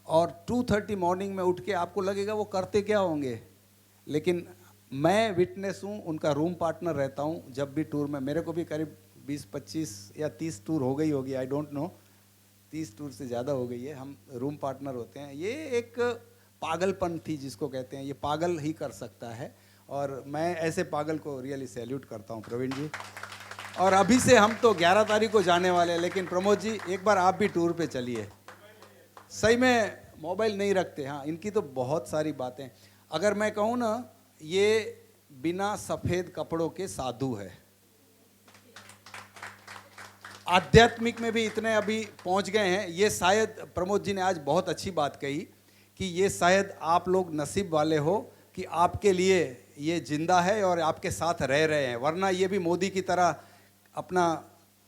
और 2:30 मॉर्निंग में उठ के आपको लगेगा वो करते क्या होंगे, लेकिन मैं विटनेस हूँ, उनका रूम पार्टनर रहता हूँ जब भी टूर में। मेरे को भी करीब 20-25 या 30 टूर हो गई होगी, आई डोंट नो, 30 टूर से ज़्यादा हो गई है। हम रूम पार्टनर होते हैं। ये एक पागलपन थी जिसको कहते हैं, ये पागल ही कर सकता है, और मैं ऐसे पागल को रियली सैल्यूट करता हूँ प्रवीण जी। और अभी से हम तो 11 तारीख को जाने वाले हैं, लेकिन प्रमोद जी एक बार आप भी टूर पे चलिए। सही में मोबाइल नहीं रखते। हाँ, इनकी तो बहुत सारी बातें, अगर मैं कहूँ ना, ये बिना सफ़ेद कपड़ों के साधु है। आध्यात्मिक में भी इतने अभी पहुंच गए हैं। ये शायद प्रमोद जी ने आज बहुत अच्छी बात कही कि ये शायद आप लोग नसीब वाले हो कि आपके लिए ये जिंदा है और आपके साथ रह रहे हैं, वरना ये भी मोदी की तरह अपना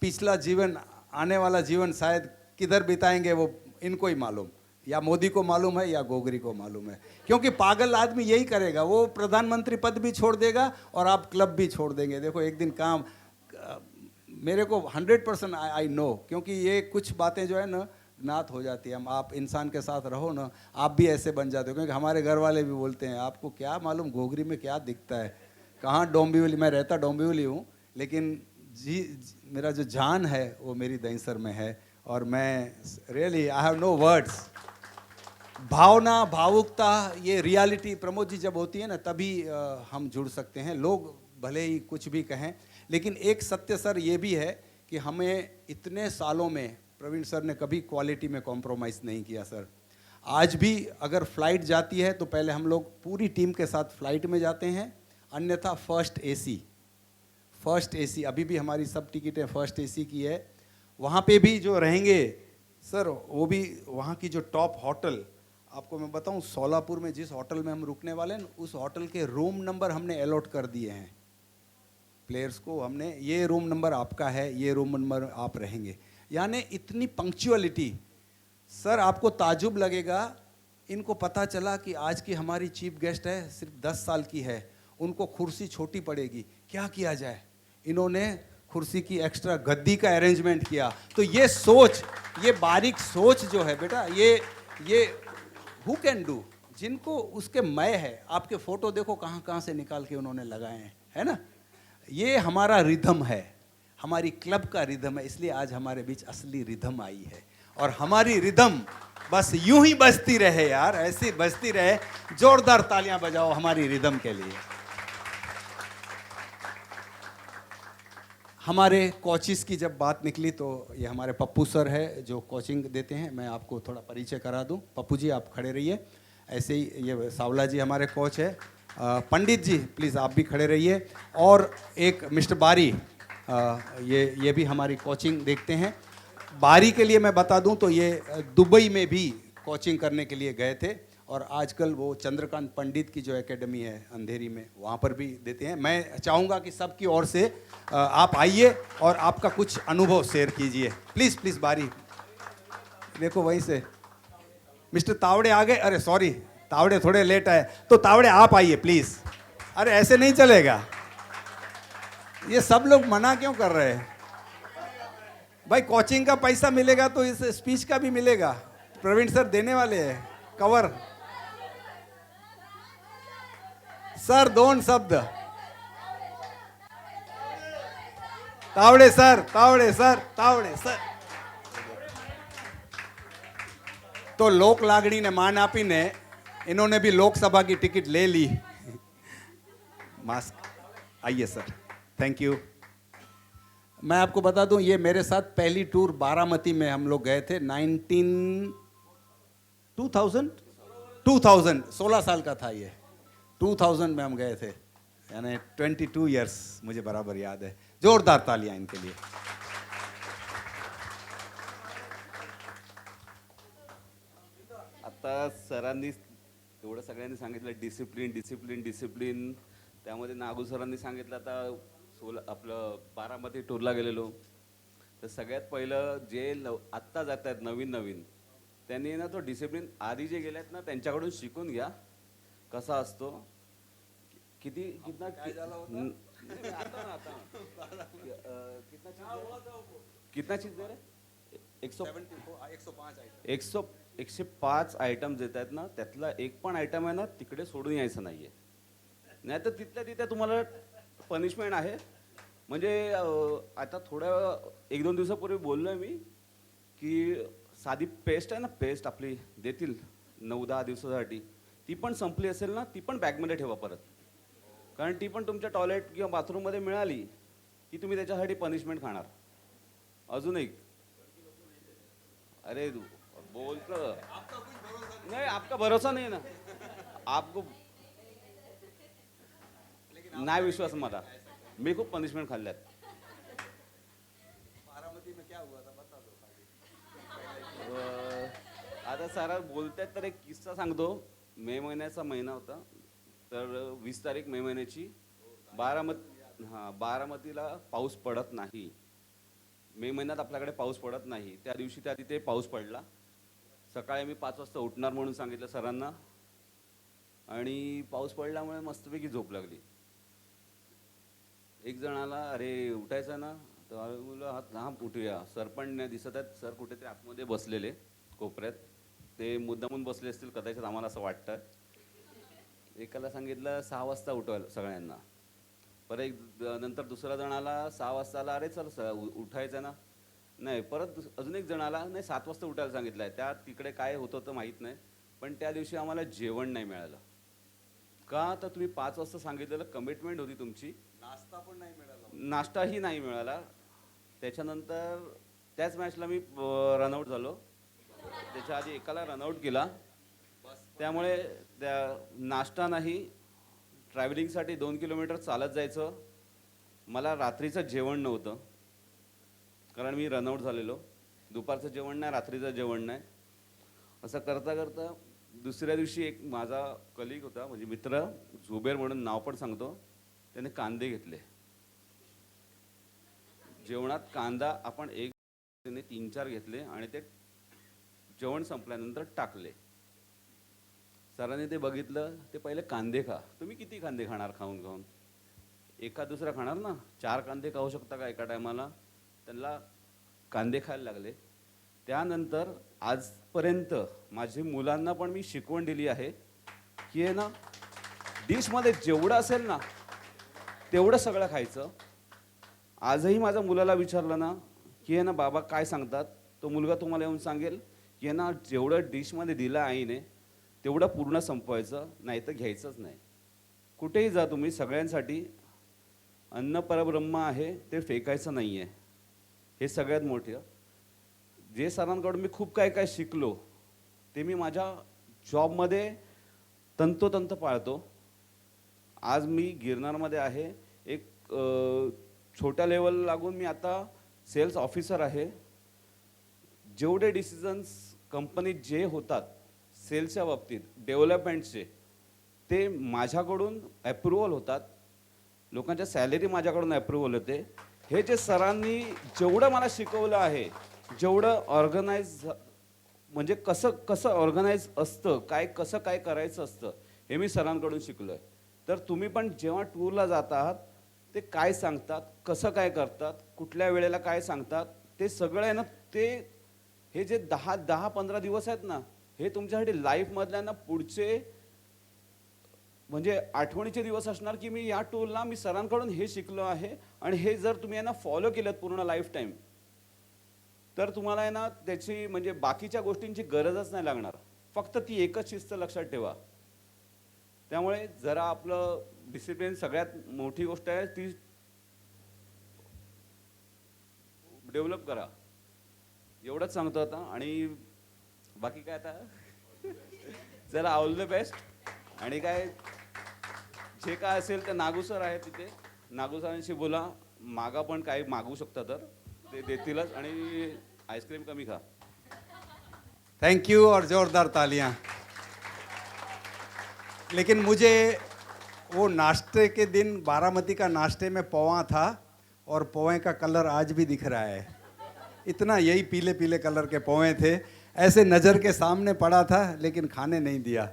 पिछला जीवन, आने वाला जीवन शायद किधर बिताएंगे वो इनको ही मालूम, या मोदी को मालूम है या गोगरी को मालूम है। क्योंकि पागल आदमी यही करेगा, वो प्रधानमंत्री पद भी छोड़ देगा और आप क्लब भी छोड़ देंगे। देखो एक दिन काम, मेरे को 100% आई नो, क्योंकि ये कुछ बातें जो है ना ज्ञात हो जाती है। हम आप इंसान के साथ रहो ना, आप भी ऐसे बन जाते हो। क्योंकि हमारे घर वाले भी बोलते हैं आपको क्या मालूम गोगरी में क्या दिखता है, कहाँ डोंबिवली, मैं रहता डोंबिवली हूँ, लेकिन मेरा जो जान है वो मेरी दहिसर में है। और मैं really I have no words. भावना, भावुकता, ये रियलिटी प्रमोद जी जब होती है ना तभी हम जुड़ सकते हैं। लोग भले ही कुछ भी कहें, लेकिन एक सत्य सर ये भी है कि हमें इतने सालों में प्रवीण सर ने कभी क्वालिटी में कॉम्प्रोमाइज़ नहीं किया सर। आज भी अगर फ़्लाइट जाती है तो पहले हम लोग पूरी टीम के साथ फ़्लाइट में जाते हैं, अन्यथा फर्स्ट एसी अभी भी हमारी सब टिकटें फर्स्ट एसी की है। वहाँ पे भी जो रहेंगे सर, वो भी वहाँ की जो टॉप होटल, आपको मैं बताऊँ सोलापुर में जिस होटल में हम रुकने वाले हैं, उस होटल के रूम नंबर हमने अलॉट कर दिए हैं प्लेयर्स को। हमने ये रूम नंबर आपका है, ये रूम नंबर आप रहेंगे। यानी इतनी पंक्चुअलिटी सर, आपको ताजुब लगेगा। इनको पता चला कि आज की हमारी चीफ गेस्ट है, सिर्फ 10 साल की है, उनको कुर्सी छोटी पड़ेगी, क्या किया जाए? इन्होंने कुर्सी की एक्स्ट्रा गद्दी का अरेंजमेंट किया। तो ये सोच, ये बारीक सोच जो है बेटा, ये हु कैन डू, जिनको उसके मय है। आपके फोटो देखो कहाँ कहाँ से निकाल के उन्होंने लगाए हैं, है ना। ये हमारा रिदम है, हमारी क्लब का रिदम है, इसलिए आज हमारे बीच असली रिदम आई है। और हमारी रिदम बस यूं ही बजती रहे यार, ऐसी बजती रहे। जोरदार तालियां बजाओ हमारी रिदम के लिए। हमारे कोचिस की जब बात निकली तो ये हमारे पप्पू सर है जो कोचिंग देते हैं। मैं आपको थोड़ा परिचय करा दूं। पप्पू जी आप खड़े रहिए। ऐसे ही ये सावला जी हमारे कोच है। पंडित जी प्लीज़ आप भी खड़े रहिए। और एक मिस्टर बारी, ये भी हमारी कोचिंग देखते हैं। बारी के लिए मैं बता दूं तो ये दुबई में भी कोचिंग करने के लिए गए थे और आजकल वो चंद्रकांत पंडित की जो एकेडमी है अंधेरी में, वहाँ पर भी देते हैं। मैं चाहूँगा कि सबकी ओर से आप आइए और आपका कुछ अनुभव शेयर कीजिए। प्लीज़ प्लीज़, बारी देखो वहीं से। मिस्टर तावड़े आ गए? अरे सॉरी, तावड़े थोड़े लेट आए, तो तावड़े आप आइए प्लीज़। अरे ऐसे नहीं चलेगा, ये सब लोग मना क्यों कर रहे हैं भाई? कोचिंग का पैसा मिलेगा तो इस स्पीच का भी मिलेगा। प्रवीण सर देने वाले हैं कवर। सर दोन शब्द। Tawde sir, Tawde sir, Tawde sir. तो लोक लागणी ने मान आपीने इन्होंने भी लोकसभा की टिकट ले ली। मास्क, आइए सर, थैंक यू। मैं आपको बता दूं, ये मेरे साथ पहली टूर बारामती में हम लोग गए थे 2000 16 साल का था ये। 2000 में हम गए थे, यानी 22 इयर्स मुझे बराबर याद है। जोरदार तालियां इनके लिए। आता सरांनी एवढं सगळ्यांनी सांगितलं डिसिप्लिन डिसिप्लिन डिसिप्लिन, त्यामध्ये नागू सरांनी सांगितलं आता आपलं बारामती टूरला गेलेलो तर सगळ्यात पहिलं जे आत्ता जात आहेत नवीन नवीन त्यांनी ना तो डिसिप्लिन आधी जे गेलेत ना त्यांच्याकडून शिकून घ्या कसा असतो। किती कितना कितना चीज दे रहे 105 आयटम देत आहेत ना, त्यातला एक पण आयटम आहे ना तिकडे सोडून यायचं नाहीये, नाही तर तिथल्या तिथे तुम्हाला पनिशमेंट आहे। म्हणजे आता थोड्या 1-2 दिवसापूर्वी बोललोय मी की साधी पेस्ट आहे ना, पेस्ट आपली देतील 9-10 दिवसासाठी, ती पण संपली असेल ना ती पण बॅगमध्ये ठेवा परत, कारण ती पण तुमच्या टॉयलेट किंवा बाथरूममध्ये मिळाली की तुम्ही त्याच्यासाठी पनिशमेंट खाणार। अजून एक, अरे बोलतो नहीं, आपका भरोसा नहीं ना, आपको नाही विश्वास मला, मी खूप पनिशमेंट खाल्ल्यात। बारामती में क्या हुआ था बता दो। आता सारा बोलतात तर एक किस्सा सांगतो। मे महिन्याचा महिना होता, तर 20 तारीख मे महिन्याची बारामतीला पाऊस पडत नाही। मे महिन्यात आपल्याकडे पाऊस पडत नाही, त्या दिवशी त्या तिथे पाऊस पडला। सकाळी मी 5 वाजता उठणार म्हणून सांगितलं सरांना, आणि पाऊस पडल्यामुळे मस्तपैकी झोप लागली। एक जणाला अरे उठायचं ना, तर मुलं हां उठूया, सर पण नाही दिसत आहेत, सर कुठे ते आतमध्ये बसलेले कोपऱ्यात, ते मुद्दामून बसले असतील कदाचित, आम्हाला असं वाटतं। एकाला सांगितलं 6 वाजता उठवायला सगळ्यांना, परत एक नंतर दुसरा जणाला 6 वाजताला अरे चल उठायचं ना, नाही परत अजून एक जणाला नाही 7 वाजता उठायला सांगितलंय। त्या तिकडे काय होतं तर माहीत नाही, पण त्या दिवशी आम्हाला जेवण नाही मिळालं। का तर तुम्ही 5 वाजता सांगितलेलं कमिटमेंट होती तुमची, नाश्ता पण नाही मिळाला, नाश्ताही नाही मिळाला। त्याच्यानंतर त्याच मॅचला मी रनआउट झालो, त्याच्या आधी एकाला रनआउट केला, त्यामुळे त्या नाश्ता नाही, ट्रॅव्हलिंगसाठी 2 किलोमीटर चालत जायचं, मला रात्रीचं जेवण नव्हतं कारण मी रनआउट झालेलो, दुपारचं जेवण नाही, रात्रीचं जेवण नाही। असं करता करता दुसऱ्या दिवशी एक माझा कलिग होता, म्हणजे मित्र झुबेर म्हणून, नाव पण सांगतो, त्याने कांदे घेतले जेवणात। कांदा आपण त्याने 3-4 घेतले आणि ते जेवण संपल्यानंतर टाकले। सरांनी ते बघितलं, ते पहिले कांदे खा, तुम्ही किती कांदे खाणार, खाऊन खाऊन एका दुसरा खाणार ना, 4 कांदे खाऊ शकता का एका टायमाला? त्यांना कांदे खायला लागले। त्यानंतर आजपर्यंत माझ्या मुलांना पण मी शिकवण दिली आहे की आहे ना, डिशमध्ये जेवढं असेल ना तेवढं सगळं खायचं। आजही माझ्या मुलाला विचारलं ना की आहे ना बाबा काय सांगतात, तो मुलगा तुम्हाला येऊन सांगेल की आहे ना जेवढं डिशमध्ये दिलं आईने तेवढं पूर्ण संपवायचं, नाही तर घ्यायचंच नाही। कुठेही जा तुम्ही, सगळ्यांसाठी अन्न परब्रह्म आहे, ते फेकायचं नाही आहे, हे सगळ्यात मोठं। जे सरांकडून मी खूप काय काय शिकलो ते मी माझ्या जॉबमध्ये तंतोतंत पाळतो। आज मी गिरनारमध्ये आहे, एक छोट्या लेवल लागून मी आता सेल्स ऑफिसर आहे. जेवढे डिसिजन्स कंपनीत जे होतात सेल्सच्या बाबतीत डेव्हलपमेंटचे ते माझ्याकडून ॲप्रुव्हल होतात. लोकांच्या सॅलरी माझ्याकडून ॲप्रुव्हल होते. हे जे सरांनी जेवढं मला शिकवलं आहे, जेवढं ऑर्गनाईज म्हणजे कसं ऑर्गनाईज असतं, कसं काय करायचं असतं, हे मी सरांकडून शिकलो आहे. तर तुम्ही पण जेव्हा टूरला जात आहात ते काय सांगतात, कसं काय करतात, कुठल्या वेळेला काय सांगतात, ते सगळं आहे ना, ते हे जे 10-15 दिवस आहेत ना, हे तुमच्यासाठी लाईफमधल्या ना पुढचे म्हणजे आठवणीचे दिवस असणार की मी या टूरला मी सरांकडून हे शिकलो आहे. आणि हे जर तुम्ही यांना फॉलो केलं पूर्ण लाईफ टाईम तर तुम्हाला आहे ना त्याची म्हणजे बाकीच्या गोष्टींची गरजच नाही लागणार. फक्त ती एकच शिस्त लक्षात ठेवा. त्यामुळे जरा आपलं डिसिप्लिन सगळ्यात मोठी गोष्ट आहे, ती डेव्हलप करा. एवढंच सांगतो आता. आणि बाकी काय आता जरा ऑल द बेस्ट. आणि काय जे काय असेल ते नागू सर आहे तिथे, नागू सरांशी बोला. मागा पण काही मागू शकता तर ते देतीलच. आणि आईस्क्रीम कमी खा. थैंक यू और जोरदार तालियां. लेकिन मुझे वो नाश्ते के दिन बारामती का नाश्ते में पोहा था और पोहे का कलर आज भी दिख रहा है. इतना यही पीले पीले कलर के पोहे थे, ऐसे नज़र के सामने पड़ा था लेकिन खाने नहीं दिया.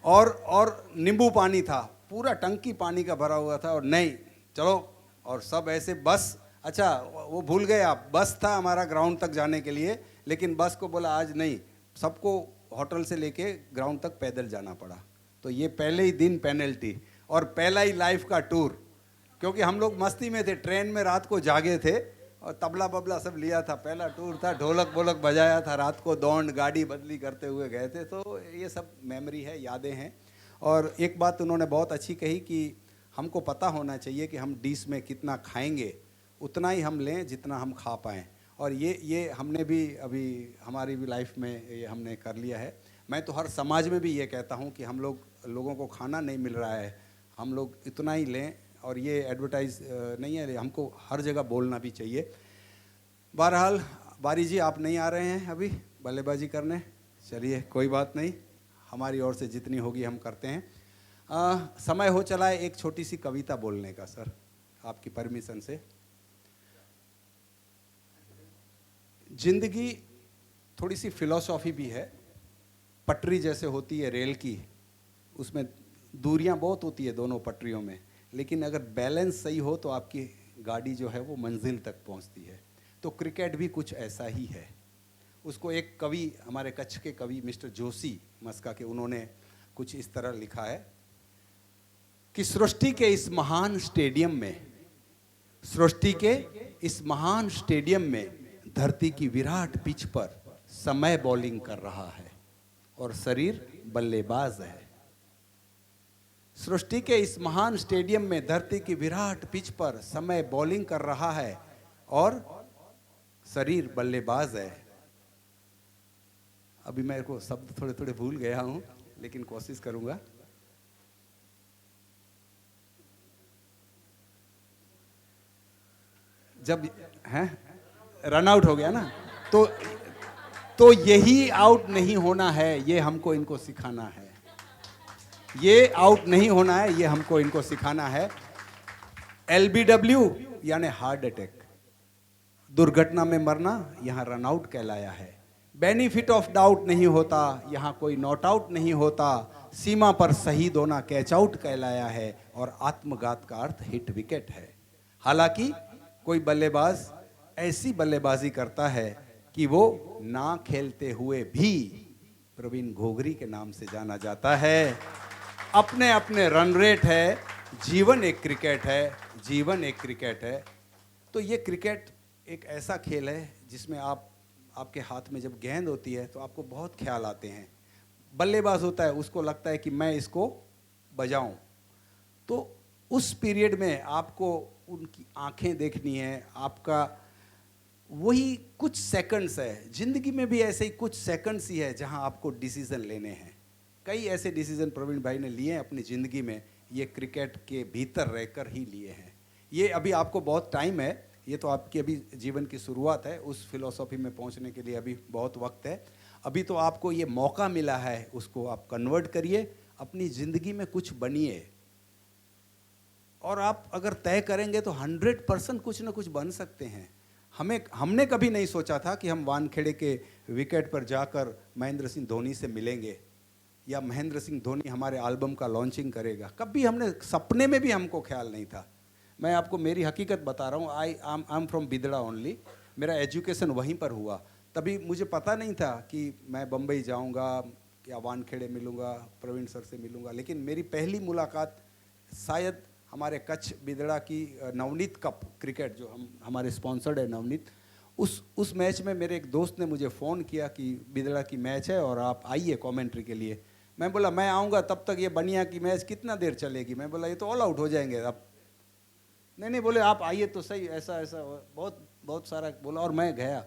और नींबू पानी था, पूरा टंकी पानी का भरा हुआ था और नहीं चलो. और सब ऐसे बस, अच्छा वो भूल गए आप, बस था हमारा ग्राउंड तक जाने के लिए, लेकिन बस को बोला आज नहीं, सबको होटल से लेके ग्राउंड तक पैदल जाना पड़ा. तो ये पहले ही दिन पेनल्टी और पहला ही लाइफ का टूर. क्योंकि हम लोग मस्ती में थे, ट्रेन में रात को जागे थे और तबला बबला सब लिया था. पहला टूर था, ढोलक बोलक बजाया था, रात को दौड़ गाड़ी बदली करते हुए गए थे. तो ये सब मेमोरी है, यादें हैं. और एक बात उन्होंने बहुत अच्छी कही कि हमको पता होना चाहिए कि हम डिश में कितना खाएंगे, उतना ही हम लें जितना हम खा पाएँ. और ये हमने भी अभी हमारी भी लाइफ में ये हमने कर लिया है. मैं तो हर समाज में भी ये कहता हूँ कि हम लोगों को खाना नहीं मिल रहा है, हम लोग इतना ही लें. और ये एडवर्टाइज नहीं है, हमको हर जगह बोलना भी चाहिए. बहरहाल बारी जी आप नहीं आ रहे हैं अभी बल्लेबाजी करने, चलिए कोई बात नहीं, हमारी ओर से जितनी होगी हम करते हैं. समय हो चला है एक छोटी सी कविता बोलने का सर, आपकी परमिशन से. जिंदगी थोड़ी सी फिलॉसॉफी भी है. पटरी जैसे होती है रेल की, उसमें दूरियां बहुत होती है दोनों पटरियों में, लेकिन अगर बैलेंस सही हो तो आपकी गाड़ी जो है वो मंजिल तक पहुंचती है. तो क्रिकेट भी कुछ ऐसा ही है. उसको एक कवि, हमारे कच्छ के कवि मिस्टर जोशी मस्का के, उन्होंने कुछ इस तरह लिखा है कि सृष्टि के इस महान स्टेडियम में, सृष्टि के इस महान स्टेडियम में धरती की विराट पिच पर समय बॉलिंग कर रहा है और शरीर बल्लेबाज है. सृष्टि के इस महान स्टेडियम में धरती की विराट पिच पर समय बॉलिंग कर रहा है और शरीर बल्लेबाज है. अभी मेरे को शब्द थोड़े थोड़े भूल गया हूं, लेकिन कोशिश करूंगा. जब हैं रन आउट हो गया ना, तो यही आउट नहीं होना है, ये हमको इनको सिखाना है. ये आउट नहीं होना है, ये हमको इनको सिखाना है. LBW यानी हार्ट अटैक, दुर्घटना में मरना, यहाँ रन आउट कहलाया है. बेनिफिट ऑफ डाउट नहीं होता, यहाँ कोई नॉट आउट नहीं होता. सीमा पर शहीद होना कैच आउट कहलाया है और आत्मघात का अर्थ हिट विकेट है. हालांकि कोई बल्लेबाज ऐसी बल्लेबाजी करता है कि वो ना खेलते हुए भी प्रवीण घोघरी के नाम से जाना जाता है. अपने अपने रन रेट है. जीवन एक क्रिकेट है, जीवन एक क्रिकेट है. तो ये क्रिकेट एक ऐसा खेल है जिसमें आपके हाथ में जब गेंद होती है तो आपको बहुत ख्याल आते हैं. बल्लेबाज होता है, उसको लगता है कि मैं इसको बजाऊं. तो उस पीरियड में आपको उनकी आंखें देखनी है. आपका वही कुछ सेकंड्स है. जिंदगी में भी ऐसे ही कुछ सेकंड्स ही है जहां आपको डिसीजन लेने हैं. कई ऐसे डिसीजन प्रवीण भाई ने लिए हैं अपनी ज़िंदगी में, ये क्रिकेट के भीतर रहकर ही लिए हैं. ये अभी आपको बहुत टाइम है, ये तो आपकी अभी जीवन की शुरुआत है, उस फिलॉसफी में पहुंचने के लिए अभी बहुत वक्त है। अभी तो आपको ये मौका मिला है, उसको आप कन्वर्ट करिए, अपनी ज़िंदगी में कुछ बनिए, और आप अगर तय करेंगे तो 100% कुछ ना कुछ बन सकते हैं। हमने कभी नहीं सोचा था कि हम वानखेड़े के विकेट पर जाकर महेंद्र सिंह धोनी से मिलेंगे, या महेंद्र सिंह धोनी हमारे एल्बम का लॉन्चिंग करेगा। कभी हमने सपने में भी हमको ख्याल नहीं था। मैं आपको मेरी हकीकत बता रहा हूँ, I am from Bidada only, मेरा एजुकेशन वहीं पर हुआ। तभी मुझे पता नहीं था कि मैं बम्बई जाऊँगा या वानखेड़े मिलूँगा, प्रवीण सर से मिलूँगा। लेकिन मेरी पहली मुलाकात शायद हमारे कच्छ बिदड़ा की नवनीत कप क्रिकेट, जो हमारे स्पॉन्सर्ड है नवनीत, उस मैच में मेरे एक दोस्त ने मुझे फ़ोन किया कि बिदड़ा की मैच है और आप आइए कमेंट्री के लिए। मैं बोला मैं आऊँगा, तब तक ये बनिया की मैच कितना देर चलेगी। मैं बोला ये तो ऑल आउट हो जाएंगे अब। नहीं बोले आप आइए तो सही, ऐसा बहुत सारा बोला, और मैं गया।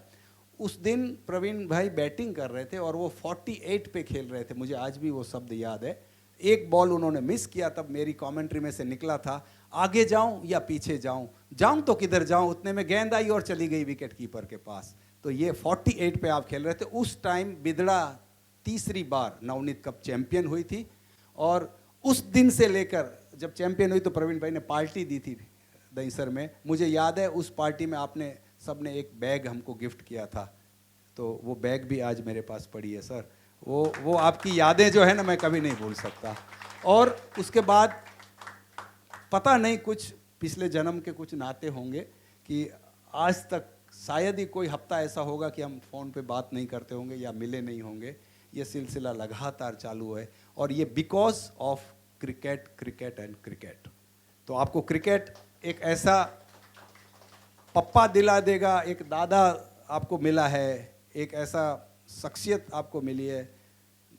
उस दिन प्रवीण भाई बैटिंग कर रहे थे और वो 48 पे खेल रहे थे, मुझे आज भी वो शब्द याद है। एक बॉल उन्होंने मिस किया, तब मेरी कमेंट्री में से निकला था आगे जाऊं या पीछे जाऊं तो किधर जाऊं। उतने में गेंद आई और चली गई विकेट कीपर के पास। तो ये 48 पे आप खेल रहे थे। उस टाइम बिदड़ा तीसरी बार नवनीत कप चैंपियन हुई थी, और उस दिन से लेकर जब चैंपियन हुई तो प्रवीण भाई ने पार्टी दी थी दहीसर में। मुझे याद है उस पार्टी में आपने सबने एक बैग हमको गिफ्ट किया था, तो वो बैग भी आज मेरे पास पड़ी है सर। वो आपकी यादें जो है ना, मैं कभी नहीं भूल सकता। और उसके बाद पता नहीं, कुछ पिछले जन्म के कुछ नाते होंगे कि आज तक शायद ही कोई हफ्ता ऐसा होगा कि हम फ़ोन पे बात नहीं करते होंगे या मिले नहीं होंगे। ये सिलसिला लगातार चालू है, और ये because of cricket and cricket. तो आपको क्रिकेट एक ऐसा पप्पा दिला देगा, एक दादा आपको मिला है, एक ऐसा शख्सियत आपको मिली है।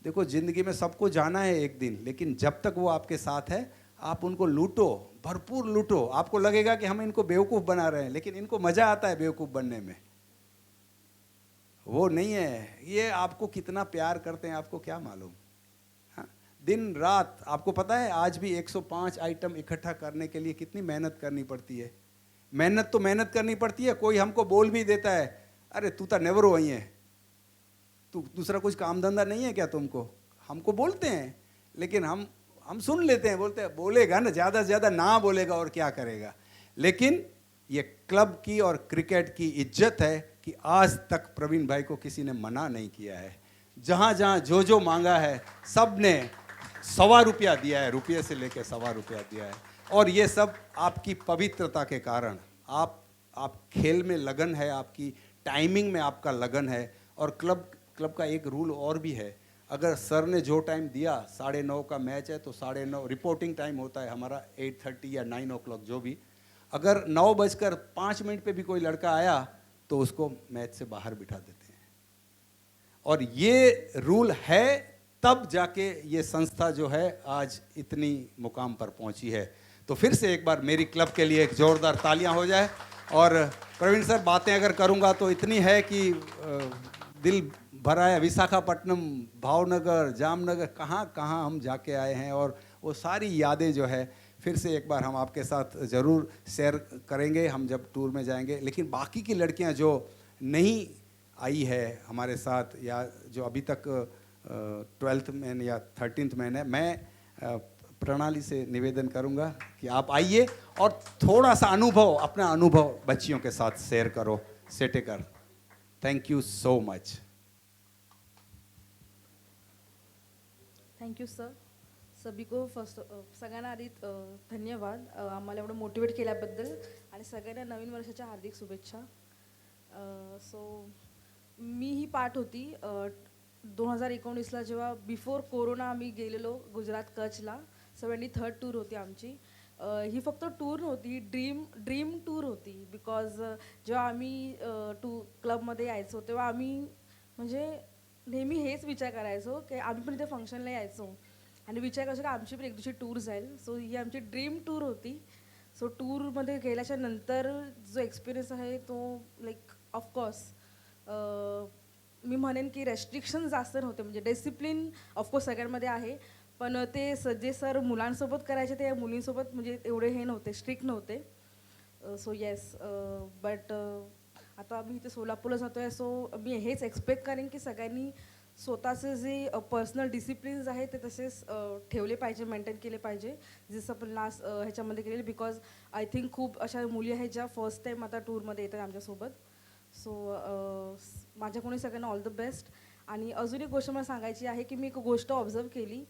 देखो ज़िंदगी में सबको जाना है एक दिन, लेकिन जब तक वो आपके साथ है आप उनको लूटो, भरपूर लूटो। आपको लगेगा कि हम इनको बेवकूफ़ बना रहे हैं, लेकिन इनको मज़ा आता है बेवकूफ़ बनने में। वो नहीं है, ये आपको कितना प्यार करते हैं आपको क्या मालूम। हाँ, दिन रात आपको पता है, आज भी 105 आइटम इकट्ठा करने के लिए कितनी मेहनत करनी पड़ती है। मेहनत करनी पड़ती है। कोई हमको बोल भी देता है, अरे तू तो नेवर वही है, तू दूसरा कुछ काम धंधा नहीं है क्या तुमको। हमको बोलते हैं, लेकिन हम सुन लेते हैं, बोलते हैं बोलेगा ना, ज़्यादा से ज़्यादा ना बोलेगा और क्या करेगा। लेकिन ये क्लब की और क्रिकेट की इज्जत है कि आज तक प्रवीण भाई को किसी ने मना नहीं किया है। जहाँ जहाँ जो मांगा है सब ने ₹1.25 दिया है, रुपये से लेकर ₹1.25 दिया है। और ये सब आपकी पवित्रता के कारण, आप खेल में लगन है, आपकी टाइमिंग में आपका लगन है। और क्लब का एक रूल और भी है, अगर सर ने जो टाइम दिया 9:30 का मैच है तो 9:30 रिपोर्टिंग टाइम होता है हमारा, 8:30 या 9 o'clock जो भी। अगर 9:05 पे भी कोई लड़का आया तो उसको मैच से बाहर बिठा देते हैं। और ये रूल है, तब जाके ये संस्था जो है आज इतनी मुकाम पर पहुंची है। तो फिर से एक बार मेरी क्लब के लिए एक जोरदार तालियां हो जाए। और प्रवीण सर, बातें अगर करूंगा तो इतनी है कि दिल भरा है। विशाखापट्टनम, भावनगर, जामनगर, कहाँ कहाँ हम जाके आए हैं, और वो सारी यादें जो है फिर से एक बार हम आपके साथ ज़रूर शेयर करेंगे हम जब टूर में जाएंगे। लेकिन बाकी की लड़कियां जो नहीं आई है हमारे साथ, या जो अभी तक 12th में या 13th में है, मैं प्रणाली से निवेदन करूंगा कि आप आइए और थोड़ा सा अपना अनुभव बच्चियों के साथ शेयर करो। सेटेकर, thank you so much. Thank you sir. सभी को सगळ्यांना आधी धन्यवाद आम्हाला एवढं मोटिवेट केल्याबद्दल, आणि सगळ्यांना नवीन वर्षाच्या हार्दिक शुभेच्छा. सो मी ही पार्ट होती 2019ला, जेव्हा बिफोर कोरोना आम्ही गेलेलो गुजरात कच्छला. 73rd टूर होती आमची. ही फक्त टूर नव्हती, ड्रीम टूर होती. बिकॉज जेव्हा आम्ही क्लबमध्ये यायचो तेव्हा आम्ही म्हणजे नेहमी हेच विचार करायचो की आम्ही पण इथे फंक्शनला यायचो आणि विचार करायचो की आमची पण एक दिवशी टूर जाईल. सो ही आमची ड्रीम टूर होती. सो टूरमध्ये गेल्याच्या नंतर जो एक्सपिरियन्स आहे तो लाईक ऑफकोर्स मी म्हणेन की रेस्ट्रिक्शन जास्त नव्हते. म्हणजे डिसिप्लिन ऑफकोर्स सगळ्यांमध्ये आहे, पण ते जे सर मुलांसोबत करायचे ते मुलींसोबत म्हणजे एवढे हे नव्हते, स्ट्रिक्ट नव्हते. सो येस बट आता आम्ही इथे सोलापूरला जातो आहे, सो मी हेच एक्सपेक्ट करेन की सगळ्यांनी स्वतःचे जे पर्सनल डिसिप्लिन्स आहेत ते तसेच ठेवले पाहिजे, मेंटेन केले पाहिजे, जसं आपण लास्ट ह्याच्यामध्ये केलेले. बिकॉज आय थिंक खूप अशा मुली आहेत ज्या फर्स्ट टाईम आता टूरमध्ये येतात आमच्यासोबत. सो माझ्याकडून सगळ्यांना ऑल द बेस्ट. आणि अजून एक गोष्ट मला सांगायची आहे की मी एक गोष्ट ऑब्झर्व केली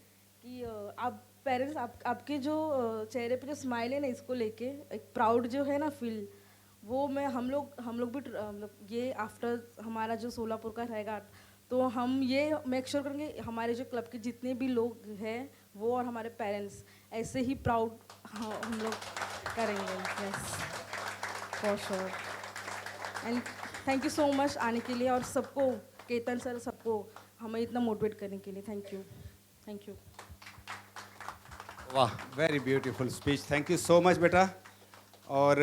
कि आप पेरेंट्स आपके जो चेहरे पे जो स्माइल है ना, इसको लेके एक प्राउड जो है ना फील, वो मैं हम लोग भी मतलब ये आफ्टर हमारा जो सोलापुर का रहेगा तो हम ये मेक श्योर करेंगे हमारे जो क्लब के जितने भी लोग हैं वो और हमारे पेरेंट्स ऐसे ही प्राउड हम लोग करेंगे. Yes for sure. And thank you so much आने के लिए और सबको, केतन सर सबको हमें इतना मोटिवेट करने के लिए. Thank you. वाह, very beautiful speech. Thank you so much बेटा. और